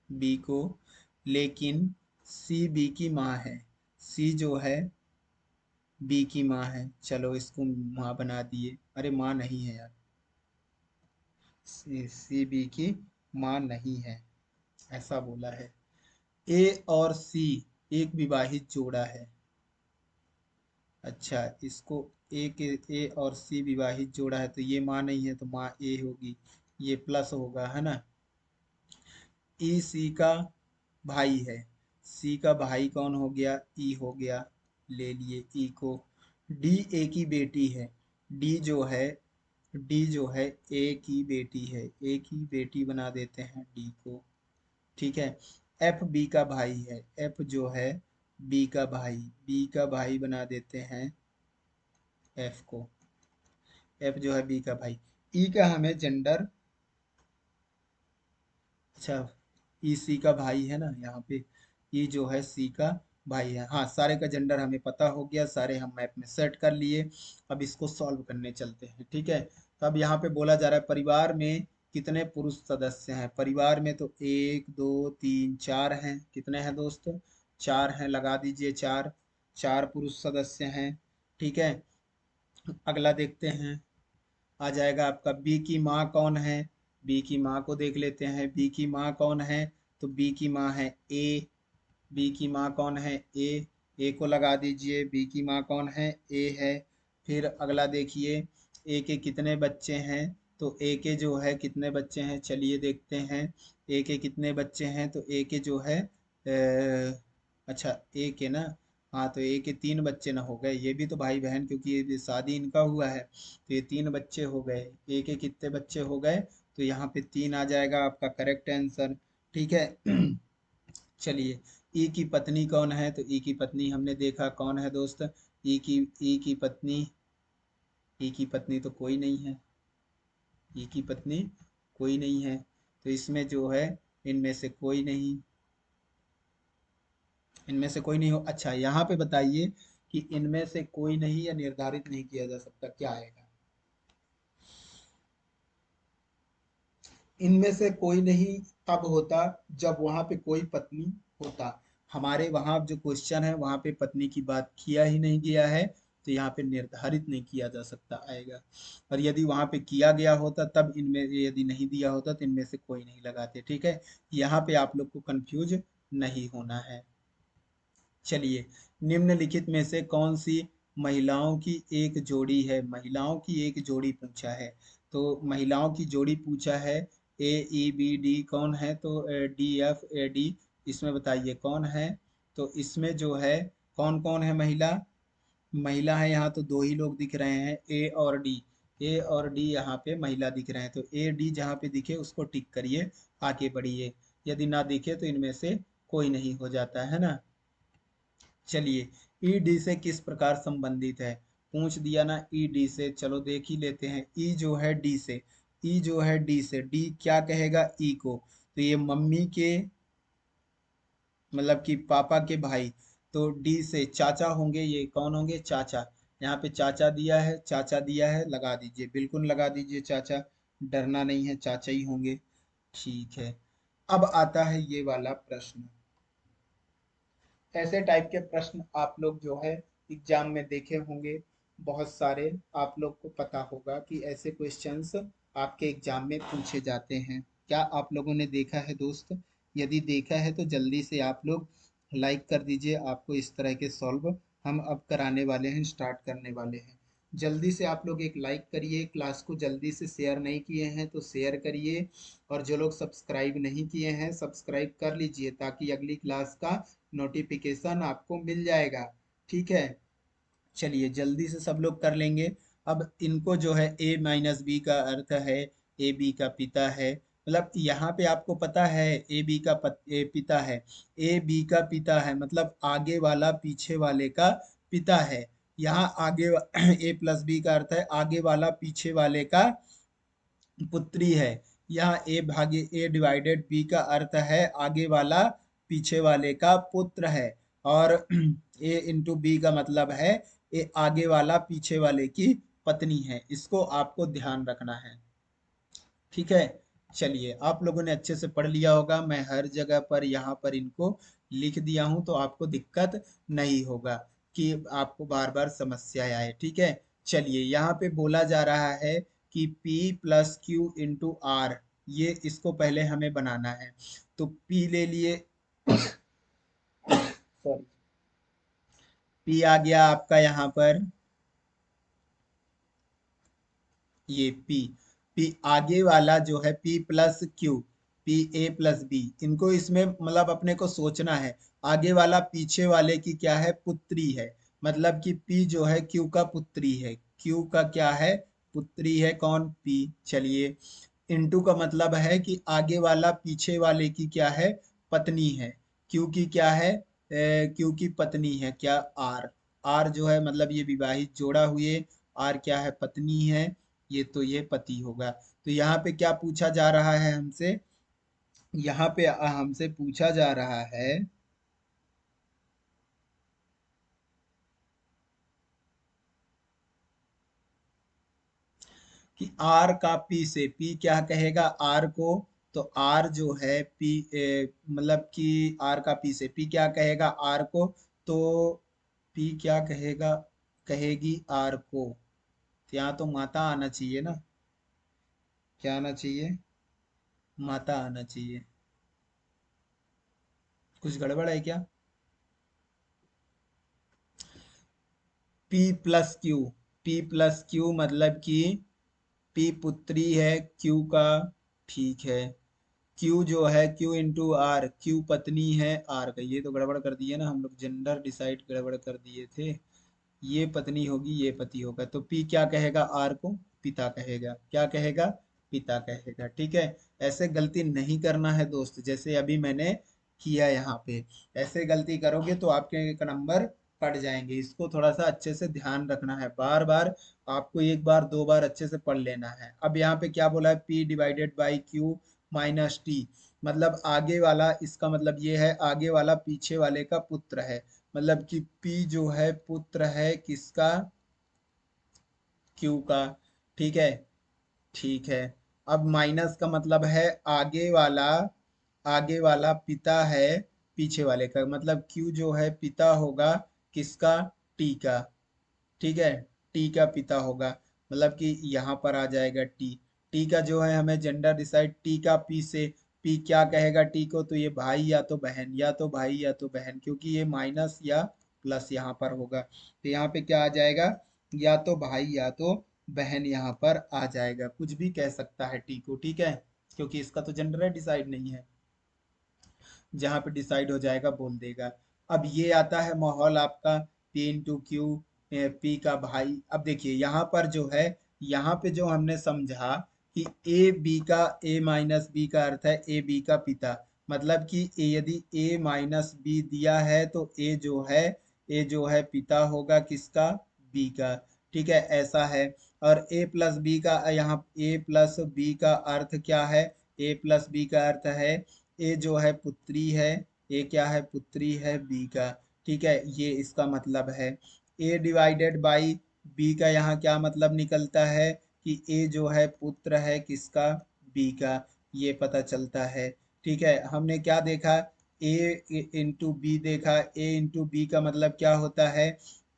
बी को, लेकिन सी बी की माँ है, सी जो है बी की माँ है, चलो इसको माँ बना दिए, अरे माँ नहीं है यार, सी बी की माँ नहीं है, ऐसा बोला है। ए और सी एक विवाहित जोड़ा है, अच्छा, इसको ए और सी विवाहित जोड़ा है तो ये माँ नहीं है तो माँ ए होगी, ये प्लस होगा, है ना। ई सी का भाई है, सी का भाई कौन हो गया, ई हो गया, ले लिए ई को। डी ए की बेटी है, डी जो है, डी जो है ए की बेटी है, ए की बेटी बना देते हैं डी को, ठीक है। एफ बी का भाई है, एफ जो है बी का भाई, बी का भाई बना देते हैं एफ को, एफ जो है बी का भाई। ई का हमें जेंडर, अच्छा, ई सी का भाई है ना यहाँ पे, ई जो है सी का भाई है, हाँ, सारे का जेंडर हमें पता हो गया, सारे हम मैप में सेट कर लिए। अब इसको सॉल्व करने चलते हैं, ठीक है। तो अब यहाँ पे बोला जा रहा है परिवार में कितने पुरुष सदस्य हैं, परिवार में तो एक दो तीन चार हैं, कितने हैं दोस्त, चार हैं, लगा दीजिए चार, चार पुरुष सदस्य हैं, ठीक है। अगला देखते हैं, आ जाएगा आपका बी की माँ कौन है, बी की माँ को देख लेते हैं, बी की माँ कौन है, तो बी की माँ है ए, बी की माँ कौन है, ए को लगा दीजिए, बी की माँ कौन है, ए है। फिर अगला देखिए, ए के कितने बच्चे हैं, तो ए के जो है कितने बच्चे हैं, चलिए देखते हैं। ए के कितने बच्चे हैं, तो ए के जो है अच्छा, ए के ना, हाँ, तो ए के तीन बच्चे ना हो गए, ये भी तो भाई बहन, क्योंकि ये शादी इनका हुआ है तो ये तीन बच्चे हो गए, ए के कितने बच्चे हो गए, तो यहाँ पे तीन आ जाएगा आपका करेक्ट आंसर, ठीक है। चलिए, ई की पत्नी कौन है, तो ई की पत्नी हमने देखा कौन है दोस्त, ई की पत्नी, ई की पत्नी तो कोई नहीं है, ई की पत्नी कोई नहीं है, तो इसमें जो है इनमें से कोई नहीं, इनमें से कोई नहीं हो, अच्छा, यहाँ पे बताइए कि इनमें से कोई नहीं या निर्धारित नहीं किया जा सकता, क्या आएगा, इनमें से कोई नहीं तब होता जब वहां पे कोई पत्नी होता, हमारे वहां जो क्वेश्चन है वहां पे पत्नी की बात किया ही नहीं गया है, तो यहाँ पे निर्धारित नहीं किया जा सकता आएगा। और यदि वहां पे किया गया होता तब इनमें, यदि नहीं दिया होता तो इनमें से कोई नहीं लगाते, ठीक है। यहाँ पे आप लोग को कंफ्यूज नहीं होना है। चलिए, निम्नलिखित में से कौन सी महिलाओं की एक जोड़ी है? महिलाओं की एक जोड़ी पूछा है। तो महिलाओं की जोड़ी पूछा है। ए ई बी डी कौन है? तो डी एफ ए डी, इसमें बताइए कौन है? तो इसमें जो है कौन कौन है महिला? महिला है यहाँ तो दो ही लोग दिख रहे हैं, ए और डी। ए और डी यहाँ पे महिला दिख रहे हैं, तो ए डी जहाँ पे दिखे उसको टिक करिए, आगे बढ़िए। यदि ना दिखे तो इनमें से कोई नहीं हो जाता है ना। चलिए, ई डी से किस प्रकार संबंधित है? पूछ दिया ना ई डी से, चलो देख ही लेते हैं। ई जो है डी से, ई जो है डी से, डी क्या कहेगा ई को? तो ये मम्मी के मतलब कि पापा के भाई, तो डी से चाचा होंगे, ये कौन होंगे? चाचा। यहाँ पे चाचा दिया है, चाचा दिया है, लगा दीजिए, बिल्कुल लगा दीजिए चाचा, डरना नहीं है, चाचा ही होंगे। ठीक है। अब आता है ये वाला प्रश्न। ऐसे टाइप के प्रश्न आप लोग जो है एग्जाम में देखे होंगे बहुत सारे। आप लोग को पता होगा कि ऐसे क्वेश्चंस आपके एग्जाम में पूछे जाते हैं। क्या आप लोगों ने देखा है दोस्त? यदि देखा है तो जल्दी से आप लोग लाइक कर दीजिए। आपको इस तरह के सॉल्व हम अब कराने वाले हैं, स्टार्ट करने वाले हैं। जल्दी से आप लोग एक लाइक करिए, क्लास को जल्दी से शेयर नहीं किए हैं तो शेयर करिए, और जो लोग सब्सक्राइब नहीं किए हैं सब्सक्राइब कर लीजिए, ताकि अगली क्लास का नोटिफिकेशन आपको मिल जाएगा। ठीक है, चलिए जल्दी से सब लोग कर लेंगे। अब इनको जो है ए माइनस बी का अर्थ है ए बी का पिता है। मतलब यहाँ पे आपको पता है ए बी का पिता है, ए बी का पिता है मतलब आगे वाला पीछे वाले का पिता है। यहाँ आगे ए प्लस बी का अर्थ है आगे वाला पीछे वाले का पुत्री है। यहाँ ए भागे ए डिवाइडेड बी का अर्थ है आगे वाला पीछे वाले का पुत्र है। और ए इंटू बी का मतलब है ए आगे वाला पीछे वाले की पत्नी है। इसको आपको ध्यान रखना है। ठीक है, चलिए आप लोगों ने अच्छे से पढ़ लिया होगा। मैं हर जगह पर यहाँ पर इनको लिख दिया हूँ, तो आपको दिक्कत नहीं होगा कि आपको बार बार समस्या आए। ठीक है, चलिए यहाँ पे बोला जा रहा है कि P plus Q into R, ये इसको पहले हमें बनाना है। तो P ले लिए, सॉरी, P आ गया आपका यहाँ पर, ये P आगे वाला जो है P प्लस क्यू, P ए प्लस बी, इनको इसमें मतलब अपने को सोचना है। आगे वाला पीछे वाले की क्या है? पुत्री है। मतलब कि P जो है Q का पुत्री है। Q का क्या है? पुत्री है। कौन? P। चलिए, इनटू का मतलब है कि आगे वाला पीछे वाले की क्या है? पत्नी है। Q की क्या है? Q की पत्नी है क्या? R। R जो है मतलब ये विवाहित जोड़ा हुए, R क्या है? पत्नी है। ये तो ये पति होगा। तो यहाँ पे क्या पूछा जा रहा है हमसे? यहाँ पे हमसे पूछा जा रहा है कि आर का पी से, पी क्या कहेगा आर को? तो आर जो है पी मतलब कि आर का पी से, पी क्या कहेगा आर को? तो पी क्या कहेगा? कहेगी आर को। तो यहाँ तो माता आना चाहिए ना। क्या आना चाहिए? माता आना चाहिए। कुछ गड़बड़ है क्या? P plus Q, P plus Q मतलब कि पी पुत्री है क्यू का। ठीक है, क्यू जो है क्यू इंटू आर, क्यू पत्नी है आर का। ये तो गड़बड़ कर दिए ना हम लोग, जेंडर डिसाइड गड़बड़ कर दिए थे। ये पत्नी होगी, ये पति होगा। तो पी क्या कहेगा आर को? पिता कहेगा। क्या कहेगा? पिता कहेगा। ठीक है, ऐसे गलती नहीं करना है दोस्त, जैसे अभी मैंने किया यहाँ पे। ऐसे गलती करोगे तो आपके एक नंबर कट जाएंगे। इसको थोड़ा सा अच्छे से ध्यान रखना है, बार बार आपको एक बार दो बार अच्छे से पढ़ लेना है। अब यहाँ पे क्या बोला है? P divided by Q minus T, मतलब आगे वाला, इसका मतलब ये है आगे वाला पीछे वाले का पुत्र है। मतलब कि P जो है पुत्र है किसका? Q का। ठीक है, ठीक है। अब माइनस का मतलब है आगे वाला, आगे वाला पिता है पीछे वाले का, मतलब Q जो है पिता होगा किसका? T का। ठीक है, टी का पिता होगा। मतलब कि यहाँ पर आ जाएगा टी। टी का जो है हमें जेंडर डिसाइड, टी का पी से, पी क्या कहेगा टी को, तो ये भाई या तो बहन, या तो भाई या तो बहन, क्योंकि ये माइनस या प्लस यहाँ पर होगा, तो यहाँ पे क्या आ जाएगा, या तो भाई या तो बहन यहाँ पर आ जाएगा। कुछ भी कह सकता है टी को, ठीक है, क्योंकि इसका तो जेंडर डिसाइड नहीं है, जहाँ पे डिसाइड हो जाएगा बोल देगा। अब ये आता है माहौल आपका पी इंटू क्यू, पी का भाई। अब देखिए यहाँ पर जो है, यहाँ पे जो हमने समझा कि ए बी का, ए माइनस बी का अर्थ है ए बी का पिता, मतलब कि यदि ए माइनस बी दिया है तो ए जो है पिता होगा किसका, बी का, ठीक है, ऐसा है। और ए प्लस बी का, यहाँ ए प्लस बी का अर्थ क्या है, ए प्लस बी का अर्थ है ए जो है पुत्री है, ए क्या है, पुत्री है बी का, ठीक है, ये इसका मतलब है। ए डिवाइडेड बाई बी का यहाँ क्या मतलब निकलता है कि ए जो है पुत्र है किसका, बी का, ये पता चलता है। ठीक है, हमने क्या देखा, ए इंटू बी देखा, ए इंटू बी का मतलब क्या होता है,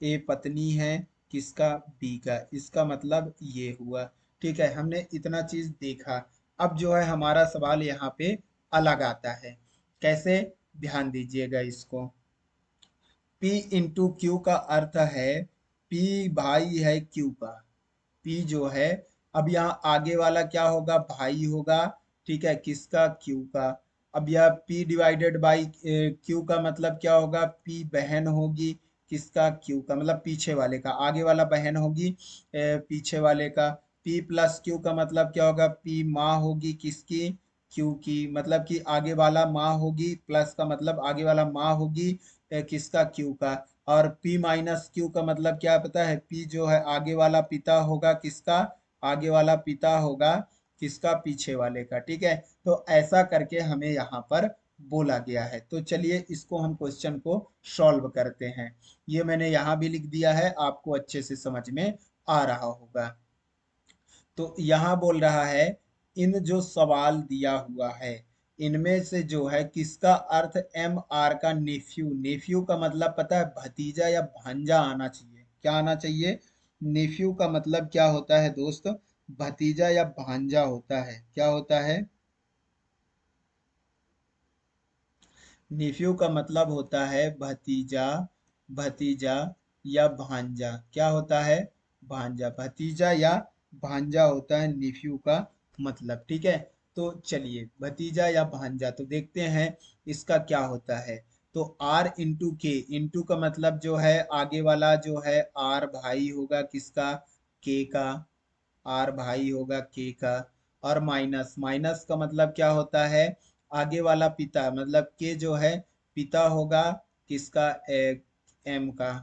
ए पत्नी है किसका, बी का, इसका मतलब ये हुआ। ठीक है, हमने इतना चीज देखा। अब जो है हमारा सवाल यहाँ पे अलग आता है, कैसे, ध्यान दीजिएगा इसको। P इंटू क्यू का अर्थ है P भाई है क्यू का, P जो है, अब यहाँ आगे वाला क्या होगा, भाई होगा, ठीक है, किसका, क्यू का। अब यह P डिवाइडेड बाई क्यू का मतलब क्या होगा, P बहन होगी किसका, क्यू का, मतलब पीछे वाले का, आगे वाला बहन होगी पीछे वाले का। P प्लस क्यू का मतलब क्या होगा, P माँ होगी किसकी, क्यू की, मतलब कि आगे वाला माँ होगी, प्लस का मतलब आगे वाला माँ होगी किसका, क्यू का। और P माइनस क्यू का मतलब क्या पता है, P जो है आगे वाला पिता होगा किसका, आगे वाला पिता होगा किसका, पीछे वाले का। ठीक है, तो ऐसा करके हमें यहाँ पर बोला गया है। तो चलिए इसको हम क्वेश्चन को सॉल्व करते हैं। ये मैंने यहाँ भी लिख दिया है, आपको अच्छे से समझ में आ रहा होगा। तो यहाँ बोल रहा है, इन जो सवाल दिया हुआ है इनमें से जो है किसका अर्थ एम आर का नेफ्यू, नेफ्यू का मतलब पता है भतीजा या भांजा आना चाहिए, क्या आना चाहिए, नेफ्यू का मतलब क्या होता है दोस्त, भतीजा या भांजा होता है, क्या होता है, नेफ्यू का मतलब होता है भतीजा, भतीजा या भांजा, क्या होता है, भांजा, भतीजा या भांजा होता है नेफ्यू का मतलब। ठीक है, तो चलिए भतीजा या भांजा, तो देखते हैं इसका क्या होता है। तो आर इंटू के, इंटू का मतलब जो है आगे वाला जो है आर भाई होगा किसका, के का, आर भाई होगा के का। और माइनस, माइनस का मतलब क्या होता है, आगे वाला पिता, मतलब के जो है पिता होगा किसका, एम का।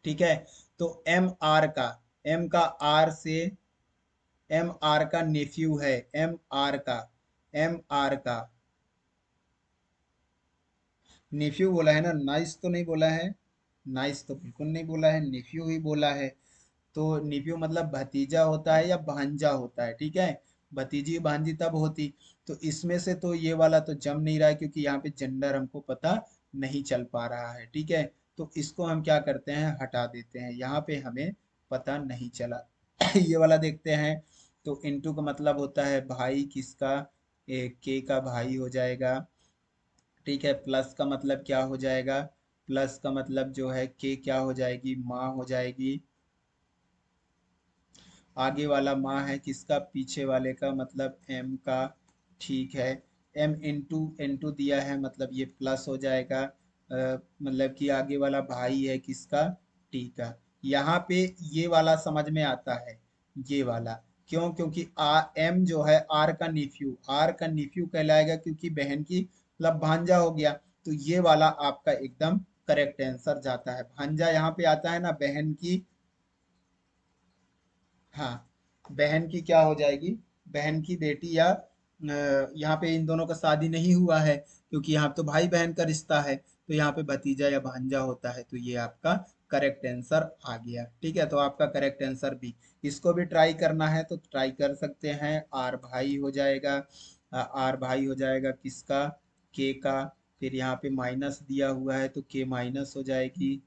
ठीक है, तो एम का आर से, एम आर का नेफ्यू है, एम आर का, एम आर का नेफ्यू बोला है ना, नाइस तो नहीं बोला है, नाइस तो बिल्कुल नहीं बोला है, नेफ्यू ही बोला है। तो नेफ्यू मतलब भतीजा होता है या भांजा होता है, ठीक है, भतीजी भांजी तब होती। तो इसमें से तो ये वाला तो जम नहीं रहा है, क्योंकि यहाँ पे जेंडर हमको पता नहीं चल पा रहा है। ठीक है, तो इसको हम क्या करते हैं, हटा देते हैं, यहाँ पे हमें पता नहीं चला। ये वाला देखते हैं, तो इनटू का मतलब होता है भाई किसका, के का भाई हो जाएगा। ठीक है, प्लस का मतलब क्या हो जाएगा, प्लस का मतलब जो है के क्या हो जाएगी, माँ हो जाएगी, आगे वाला माँ है किसका, पीछे वाले का, मतलब एम का। ठीक है, एम इंटू दिया है मतलब ये प्लस हो जाएगा, मतलब कि आगे वाला भाई है किसका, टी का। यहाँ पे ये वाला समझ में आता है, ये वाला क्यों, क्योंकि एम जो है आर का निफ्यू, आर का निफ्यू कहलाएगा, क्योंकि बहन की मतलब भांजा हो गया। तो ये वाला आपका एकदम करेक्ट आंसर जाता है, भांजा यहाँ पे आता है ना, बहन की, हाँ, बहन की क्या हो जाएगी, बहन की बेटी, या यहाँ पे इन दोनों का शादी नहीं हुआ है, क्योंकि यहाँ तो भाई बहन का रिश्ता है, तो यहाँ पे भतीजा या भांजा होता है, तो ये आपका करेक्ट आंसर आ गया। ठीक है, तो आपका करेक्ट आंसर बी। इसको भी ट्राई करना है तो ट्राई कर सकते हैं, आर भाई हो जाएगा, आर भाई हो जाएगा किसका, के का, फिर यहाँ पे माइनस दिया हुआ है तो के माइनस हो जाएगी,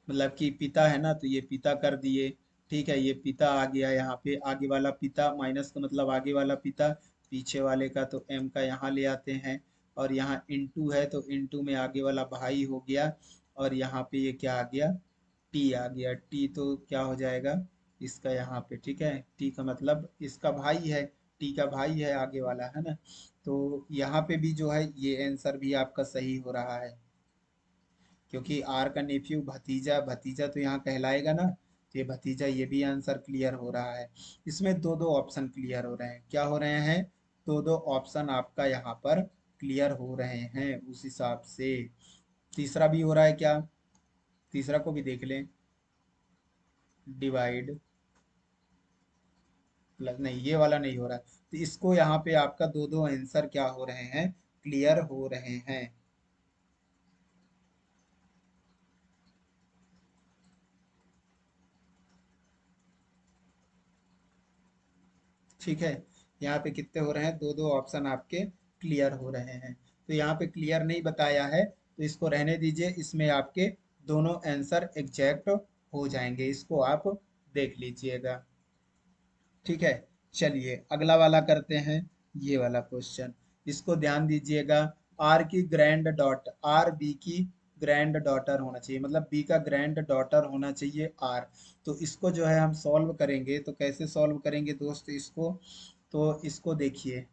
मतलब कि पिता है ना, तो ये पिता कर दिए। ठीक है, ये पिता आ गया यहाँ पे, आगे वाला पिता, माइनस का मतलब आगे वाला पिता, पीछे वाले का तो m का यहाँ ले आते हैं, और यहाँ इनटू है तो इनटू में आगे वाला भाई हो गया, और यहाँ पे ये क्या आ गया, t आ गया। t तो क्या हो जाएगा इसका यहाँ पे, ठीक है, t का मतलब इसका भाई है, t का भाई है आगे वाला, है ना। तो यहाँ पे भी जो है ये आंसर भी आपका सही हो रहा है, क्योंकि आर का नेफ्यू भतीजा, भतीजा तो यहाँ कहलाएगा ना, तो ये भतीजा, ये भी आंसर क्लियर हो रहा है। इसमें दो दो ऑप्शन क्लियर हो रहे हैं, क्या हो रहे हैं, दो दो ऑप्शन आपका यहाँ पर क्लियर हो रहे हैं उस हिसाब से। तीसरा भी हो रहा है क्या, तीसरा को भी देख लें, डिवाइड प्लस, नहीं ये वाला नहीं हो रहा है, तो इसको यहाँ पे आपका दो दो आंसर क्या हो रहे हैं, क्लियर हो रहे हैं। ठीक है, यहाँ पे कितने हो रहे हैं, दो दो ऑप्शन आपके क्लियर हो रहे हैं। तो यहाँ पे क्लियर नहीं बताया है तो इसको रहने दीजिए, इसमें आपके दोनों आंसर एग्जैक्ट हो जाएंगे, इसको आप देख लीजिएगा। ठीक है, चलिए अगला वाला करते हैं, ये वाला क्वेश्चन, इसको ध्यान दीजिएगा। आर की ग्रैंड डॉटर, आर बी की ग्रैंड डॉटर होना चाहिए, मतलब बी का ग्रैंड डॉटर होना चाहिए आर। तो इसको जो है हम सॉल्व करेंगे, तो कैसे सॉल्व करेंगे दोस्त इसको, तो इसको देखिए,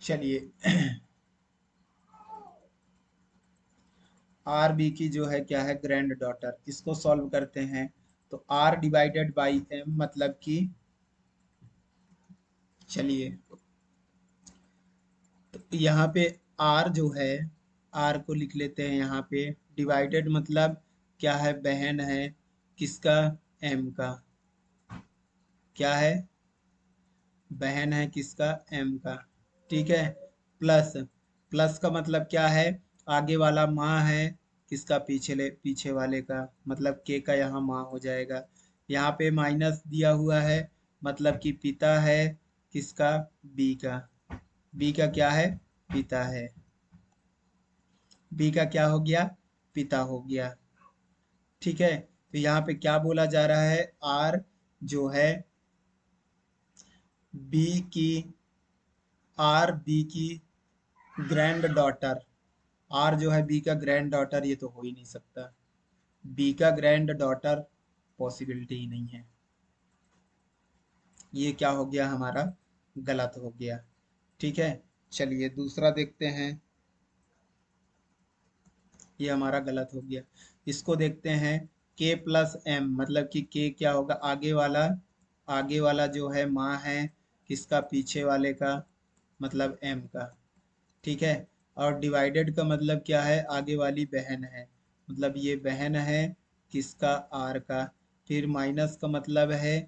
चलिए आर बी की जो है क्या है, ग्रैंड डॉटर, इसको सॉल्व करते हैं। तो आर डिवाइडेड बाई एम मतलब कि, चलिए तो यहाँ पे आर जो है, आर को लिख लेते हैं यहाँ पे, डिवाइडेड मतलब क्या है, बहन है किसका, एम का, क्या है, बहन है किसका, एम का, ठीक है। प्लस, प्लस का मतलब क्या है, आगे वाला माँ है किसका, पीछे वाले का, मतलब के का यहाँ माँ हो जाएगा। यहाँ पे माइनस दिया हुआ है, मतलब कि पिता है किसका, बी का, बी का क्या है, पिता है, बी का क्या हो गया, पिता हो गया। ठीक है, तो यहाँ पे क्या बोला जा रहा है, आर जो है बी की, आर बी की ग्रैंड डॉटर, आर जो है बी का ग्रैंड डॉटर, ये तो हो ही नहीं सकता, बी का ग्रैंड डॉटर पॉसिबिलिटी ही नहीं है, ये क्या हो गया हमारा, गलत हो गया। ठीक है, चलिए दूसरा देखते हैं, ये हमारा गलत हो गया। इसको देखते हैं, के प्लस एम मतलब कि के क्या होगा, आगे वाला, आगे वाला जो है माँ है किसका, पीछे वाले का, मतलब एम का। ठीक है, और डिवाइडेड का मतलब क्या है, आगे वाली बहन है, मतलब ये बहन है किसका, आर का। फिर माइनस का मतलब है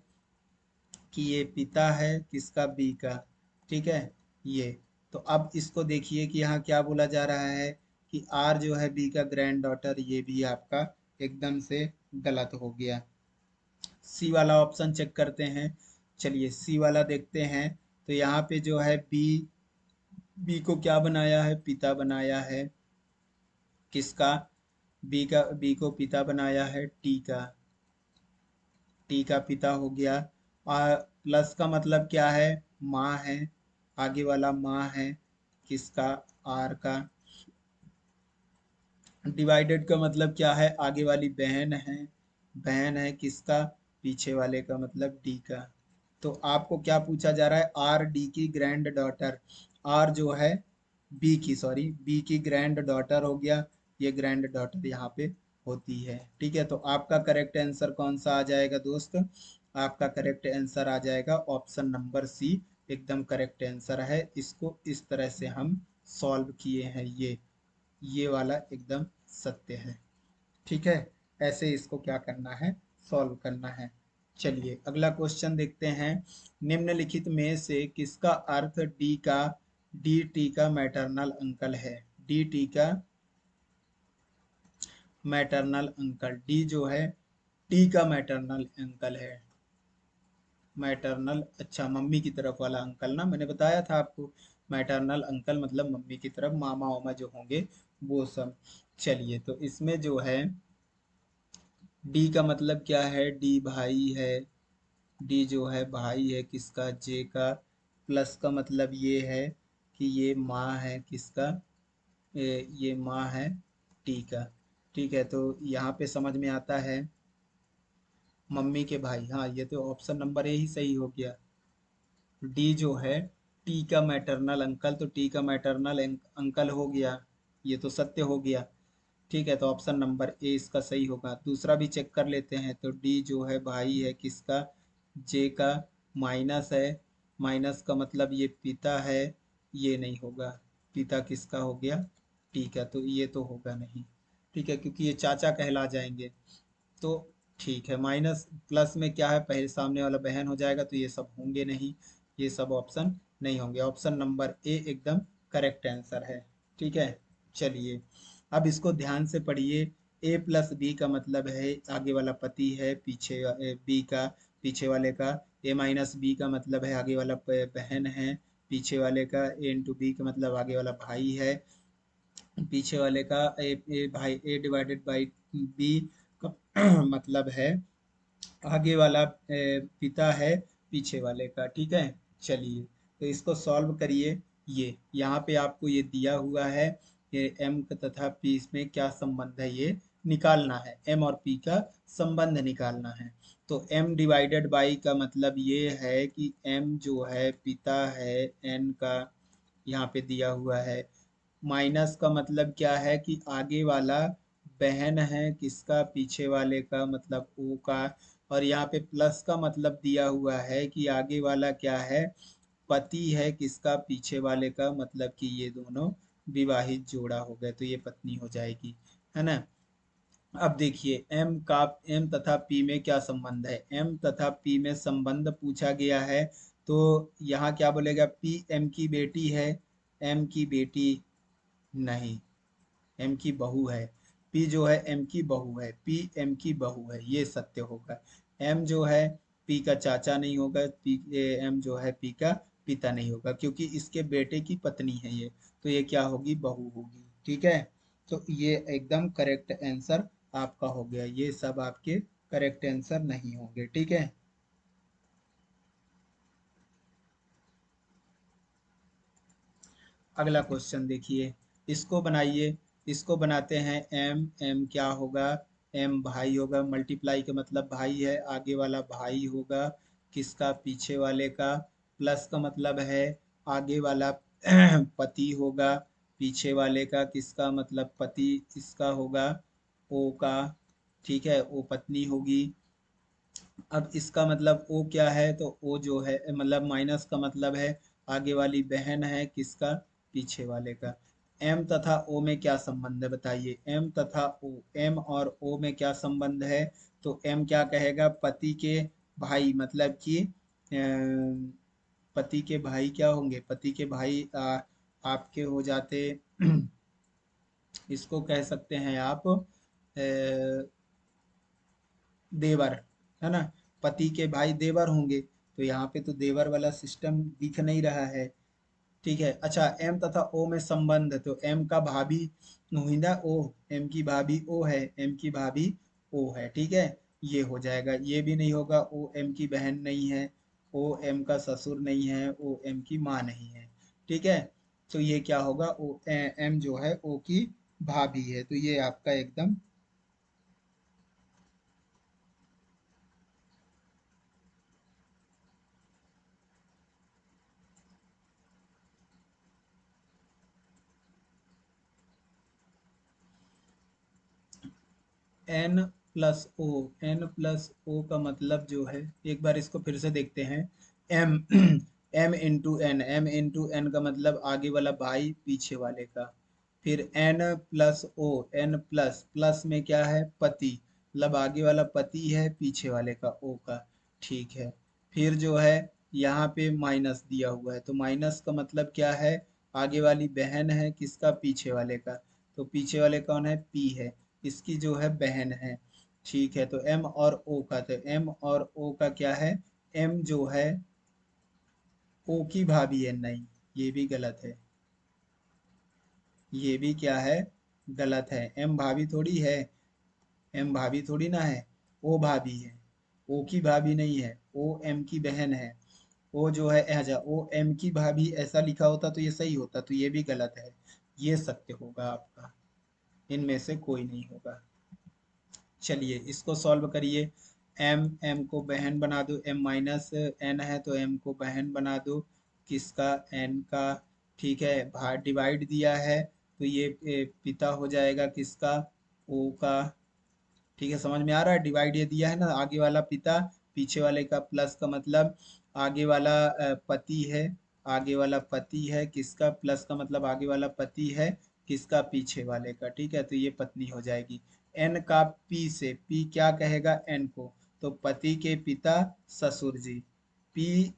कि ये पिता है किसका, बी का। ठीक है, ये, तो अब इसको देखिए कि यहाँ क्या बोला जा रहा है कि आर जो है बी का ग्रैंड डॉटर, ये भी आपका एकदम से गलत हो गया। सी वाला ऑप्शन चेक करते हैं, चलिए सी वाला देखते हैं। तो यहाँ पे जो है बी, बी को क्या बनाया है, पिता बनाया है किसका, बी का, बी को पिता बनाया है टी का, टी का पिता हो गया। प्लस का मतलब क्या है, माँ है, आगे वाला माँ है किसका, आर का। डिवाइडेड का मतलब क्या है, आगे वाली बहन है, बहन है किसका, पीछे वाले का, मतलब डी का। तो आपको क्या पूछा जा रहा है, आर डी की ग्रैंड डॉटर, आर जो है बी की, सॉरी बी की ग्रैंड डॉटर हो गया, ये ग्रैंड डॉटर यहाँ पे होती है। ठीक है, तो आपका करेक्ट आंसर कौन सा आ जाएगा दोस्त, आपका करेक्ट आंसर आ जाएगा ऑप्शन नंबर सी, एकदम करेक्ट आंसर है। इसको इस तरह से हम सॉल्व किए हैं, ये वाला एकदम सत्य है। ठीक है, ऐसे इसको क्या करना है, सॉल्व करना है। चलिए अगला क्वेश्चन देखते हैं, निम्नलिखित में से किसका अर्थ डी का डी टी का मैटरनल अंकल है। डी टी का मैटरनल अंकल, डी जो है टी का मैटरनल अंकल है। मैटरनल, अच्छा मम्मी की तरफ वाला अंकल ना, मैंने बताया था आपको। मैटरनल अंकल मतलब मम्मी की तरफ मामा वामा जो होंगे वो सब। चलिए तो इसमें जो है डी का मतलब क्या है, डी भाई है। डी जो है भाई है किसका, जे का। प्लस का मतलब ये है कि ये माँ है किसका, ये माँ है टी का। ठीक है, तो यहाँ पे समझ में आता है मम्मी के भाई। हाँ, ये तो ऑप्शन नंबर ए ही सही हो गया। डी जो है टी का मैटरनल अंकल, तो टी का मैटरनल अंकल हो गया, ये तो सत्य हो गया। ठीक है, तो ऑप्शन नंबर ए इसका सही होगा। दूसरा भी चेक कर लेते हैं, तो डी जो है भाई है किसका, जे का। माइनस है, माइनस का मतलब ये पिता है, ये नहीं होगा। पिता किसका हो गया, टी का, तो ये तो होगा नहीं। ठीक है, क्योंकि ये चाचा कहला जाएंगे। तो ठीक है, माइनस प्लस में क्या है, पहले सामने वाला बहन हो जाएगा, तो ये सब होंगे नहीं। ये सब ऑप्शन नहीं होंगे। ऑप्शन नंबर ए एकदम करेक्ट आंसर है। ठीक है, चलिए अब इसको ध्यान से पढ़िए। ए प्लस बी का मतलब है आगे वाला पति है, पीछे बी का पीछे वाले का। ए माइनस बी का मतलब है आगे वाला बहन है, पीछे वाले का। ए इंटू बी का मतलब आगे वाला भाई है, पीछे वाले का। ए भाई, ए डिवाइडेड बाई बी का मतलब है आगे वाला पिता है पीछे वाले का। ठीक है, चलिए तो इसको सॉल्व करिए। ये यहाँ पे आपको ये दिया हुआ है, ये एम तथा पी में क्या संबंध है ये निकालना है। एम और पी का संबंध निकालना है। तो एम डिवाइडेड बाई का मतलब ये है कि एम जो है पिता है एन का, यहाँ पे दिया हुआ है। माइनस का मतलब क्या है कि आगे वाला बहन है किसका, पीछे वाले का, मतलब ओ का। और यहाँ पे प्लस का मतलब दिया हुआ है कि आगे वाला क्या है, पति है किसका, पीछे वाले का, मतलब कि ये दोनों विवाहित जोड़ा हो गए, तो ये पत्नी हो जाएगी, है ना। अब देखिए एम तथा पी में क्या संबंध है। एम तथा पी में संबंध पूछा गया है, तो यहाँ क्या बोलेगा, पी एम की बेटी है, एम की बेटी नहीं, एम की बहू है। पी जो है एम की बहू है, पी एम की बहू है, ये सत्य होगा। एम जो है पी का चाचा नहीं होगा, पी एम जो है पी का पिता नहीं होगा, क्योंकि इसके बेटे की पत्नी है ये, तो ये क्या होगी, बहू होगी। ठीक है, तो ये एकदम करेक्ट आंसर आपका हो गया। ये सब आपके करेक्ट आंसर नहीं होंगे। ठीक है, अगला क्वेश्चन देखिए, इसको बनाइए। इसको बनाते हैं। एम एम क्या होगा, एम भाई होगा, मल्टीप्लाई का मतलब भाई है, आगे वाला भाई होगा किसका, पीछे वाले का। प्लस का मतलब है आगे वाला पति होगा, पीछे वाले का किसका, मतलब पति इसका होगा, ओ का। ठीक है, ओ पत्नी होगी। अब इसका मतलब ओ क्या है, तो ओ जो है मतलब माइनस का मतलब है आगे वाली बहन है किसका, पीछे वाले का। एम तथा ओ में क्या संबंध है बताइए, एम तथा ओ, एम और ओ में क्या संबंध है। तो एम क्या कहेगा, पति के भाई, मतलब कि पति के भाई क्या होंगे, पति के भाई आपके हो जाते इसको कह सकते हैं आप देवर, है ना। पति के भाई देवर होंगे, तो यहाँ पे तो देवर वाला सिस्टम दिख नहीं रहा है। ठीक है, अच्छा एम तथा ओ में संबंध, तो एम का भाभी हुई ना ओ, एम की भाभी ओ है, एम की भाभी ओ है। ठीक है, ये हो जाएगा। ये भी नहीं होगा, ओ एम की बहन नहीं है, ओ एम का ससुर नहीं है, ओ एम की माँ नहीं है। ठीक है, तो ये क्या होगा, ओ एम जो है ओ की भाभी है, तो ये आपका एकदम N plus O, N plus O का मतलब जो है, एक बार इसको फिर से देखते हैं। M M into N, M into N का मतलब आगे वाला भाई पीछे वाले का। फिर N plus O, N plus plus में क्या है, पति, मतलब आगे वाला पति है पीछे वाले का, ओ का। ठीक है, फिर जो है यहाँ पे माइनस दिया हुआ है, तो माइनस का मतलब क्या है, आगे वाली बहन है किसका, पीछे वाले का। तो पीछे वाले कौन है, पी है, इसकी जो है बहन है। ठीक है, तो एम और ओ का, तो एम और ओ का क्या है, एम जो है ओ की भाभी है, नहीं ये भी गलत है, ये भी क्या है, गलत है। एम भाभी थोड़ी है, एम भाभी थोड़ी ना है, ओ भाभी है, ओ की भाभी नहीं है, ओ एम की बहन है। ओ जो है अच्छा, ओ एम की भाभी ऐसा लिखा होता तो ये सही होता, तो ये भी गलत है, ये सत्य होगा आपका, इनमें से कोई नहीं होगा। चलिए इसको सॉल्व करिए। एम, एम को बहन बना दो, एम माइनस एन है तो एम को बहन बना दो, किसका, एन का। ठीक है, भाग डिवाइड दिया है तो ये पिता हो जाएगा किसका, ओ का। ठीक है, समझ में आ रहा है, डिवाइड ये दिया है ना, आगे वाला पिता, पीछे वाले का प्लस का मतलब आगे वाला पति है, आगे वाला पति है किसका, प्लस का मतलब आगे वाला पति है किसका, पीछे वाले का। ठीक है, तो ये पत्नी हो जाएगी। एन का पी से, पी क्या कहेगा एन को, तो पति के पिता ससुर जी। पी,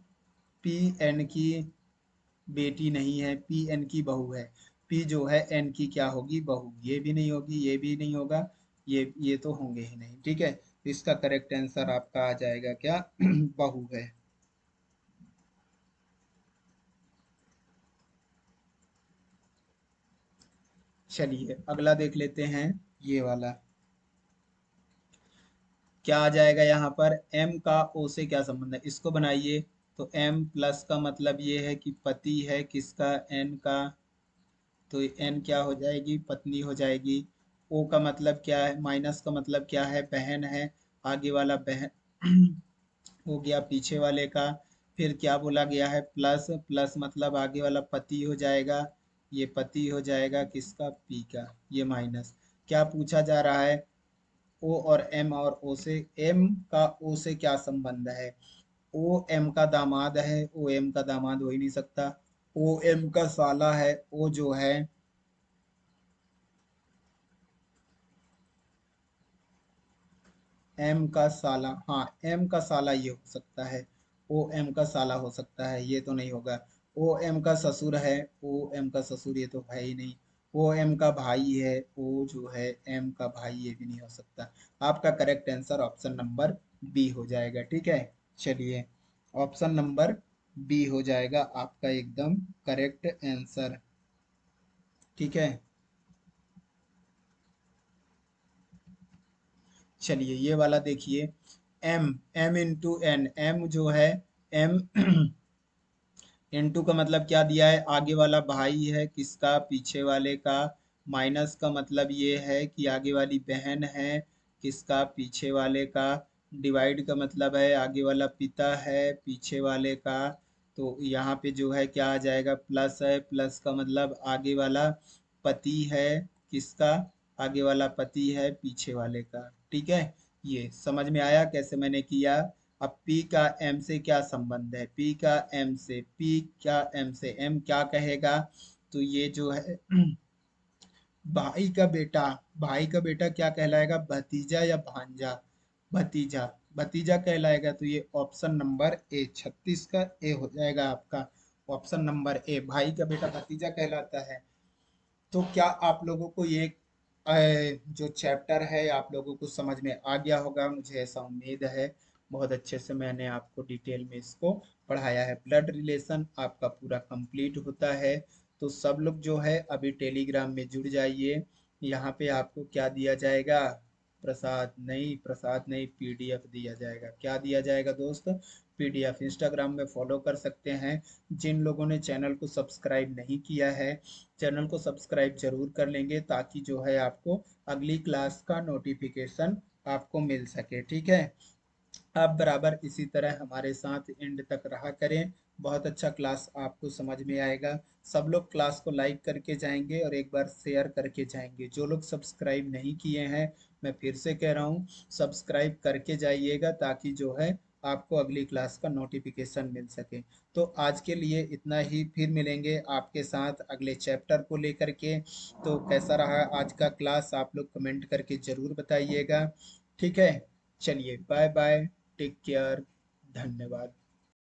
पी एन की बेटी नहीं है, पी एन की बहू है। पी जो है एन की क्या होगी, बहू। ये भी नहीं होगी, ये भी नहीं होगा, ये तो होंगे ही नहीं। ठीक है, तो इसका करेक्ट आंसर आपका आ जाएगा क्या, बहू है। चलिए अगला देख लेते हैं, ये वाला क्या आ जाएगा यहाँ पर, एम का ओ से क्या संबंध है, इसको बनाइए। तो एम प्लस का मतलब ये है कि पति है किसका, एन का, तो एन क्या हो जाएगी, पत्नी हो जाएगी। ओ का मतलब क्या है, माइनस का मतलब क्या है, बहन है, आगे वाला बहन हो गया पीछे वाले का। फिर क्या बोला गया है, प्लस, प्लस मतलब आगे वाला पति हो जाएगा, ये पति हो जाएगा किसका, पी का। ये माइनस, क्या पूछा जा रहा है, ओ और ओ से, एम का ओ से क्या संबंध है, ओ एम का दामाद है, ओ एम का दामाद हो ही नहीं सकता। ओ एम का साला है, ओ जो है एम का साला, हाँ एम का साला ये हो सकता है, ओ एम का साला हो सकता है, ये तो नहीं होगा। ओ एम का ससुर है, ओ एम का ससुर ये तो है ही नहीं। ओ एम का भाई है, ओ जो है एम का भाई, ये भी नहीं हो सकता। आपका correct answer option number B हो जाएगा। ठीक है, चलिए ऑप्शन नंबर बी हो जाएगा आपका एकदम करेक्ट आंसर। ठीक है, चलिए ये वाला देखिए, M, M into N, M जो है एम इनटू का मतलब क्या दिया है, आगे वाला भाई है किसका, पीछे वाले का। माइनस का मतलब ये है कि आगे वाली बहन है किसका, पीछे वाले का। डिवाइड का मतलब है आगे वाला पिता है पीछे वाले का। तो यहाँ पे जो है क्या आ जाएगा, प्लस है, प्लस का मतलब आगे वाला पति है किसका, आगे वाला पति है पीछे वाले का। ठीक है, ये समझ में आया कैसे मैंने किया। अब P का M से क्या संबंध है, P का M से, P क्या M से, M क्या कहेगा, तो ये जो है भाई का बेटा, भाई का बेटा क्या कहलाएगा, भतीजा या भांजा, भतीजा, भतीजा कहलाएगा। तो ये ऑप्शन नंबर ए, 36 का ए हो जाएगा आपका, ऑप्शन नंबर ए, भाई का बेटा भतीजा कहलाता है। तो क्या आप लोगों को ये जो चैप्टर है आप लोगों को समझ में आ गया होगा, मुझे ऐसा उम्मीद है। बहुत अच्छे से मैंने आपको डिटेल में इसको पढ़ाया है। ब्लड रिलेशन आपका पूरा कंप्लीट होता है। तो सब लोग जो है अभी टेलीग्राम में जुड़ जाइए। यहाँ पे आपको क्या दिया जाएगा, प्रसाद नहीं, पीडीएफ दिया जाएगा। क्या दिया जाएगा दोस्त, पीडीएफ। इंस्टाग्राम में फॉलो कर सकते हैं। जिन लोगों ने चैनल को सब्सक्राइब नहीं किया है, चैनल को सब्सक्राइब जरूर कर लेंगे, ताकि जो है आपको अगली क्लास का नोटिफिकेशन आपको मिल सके। ठीक है, आप बराबर इसी तरह हमारे साथ एंड तक रहा करें। बहुत अच्छा क्लास आपको समझ में आएगा। सब लोग क्लास को लाइक करके जाएंगे और एक बार शेयर करके जाएंगे। जो लोग सब्सक्राइब नहीं किए हैं, मैं फिर से कह रहा हूँ, सब्सक्राइब करके जाइएगा, ताकि जो है आपको अगली क्लास का नोटिफिकेशन मिल सके। तो आज के लिए इतना ही, फिर मिलेंगे आपके साथ अगले चैप्टर को लेकर के। तो कैसा रहा आज का क्लास, आप लोग कमेंट करके जरूर बताइएगा। ठीक है, चलिए बाय बाय, टेक केयर, धन्यवाद।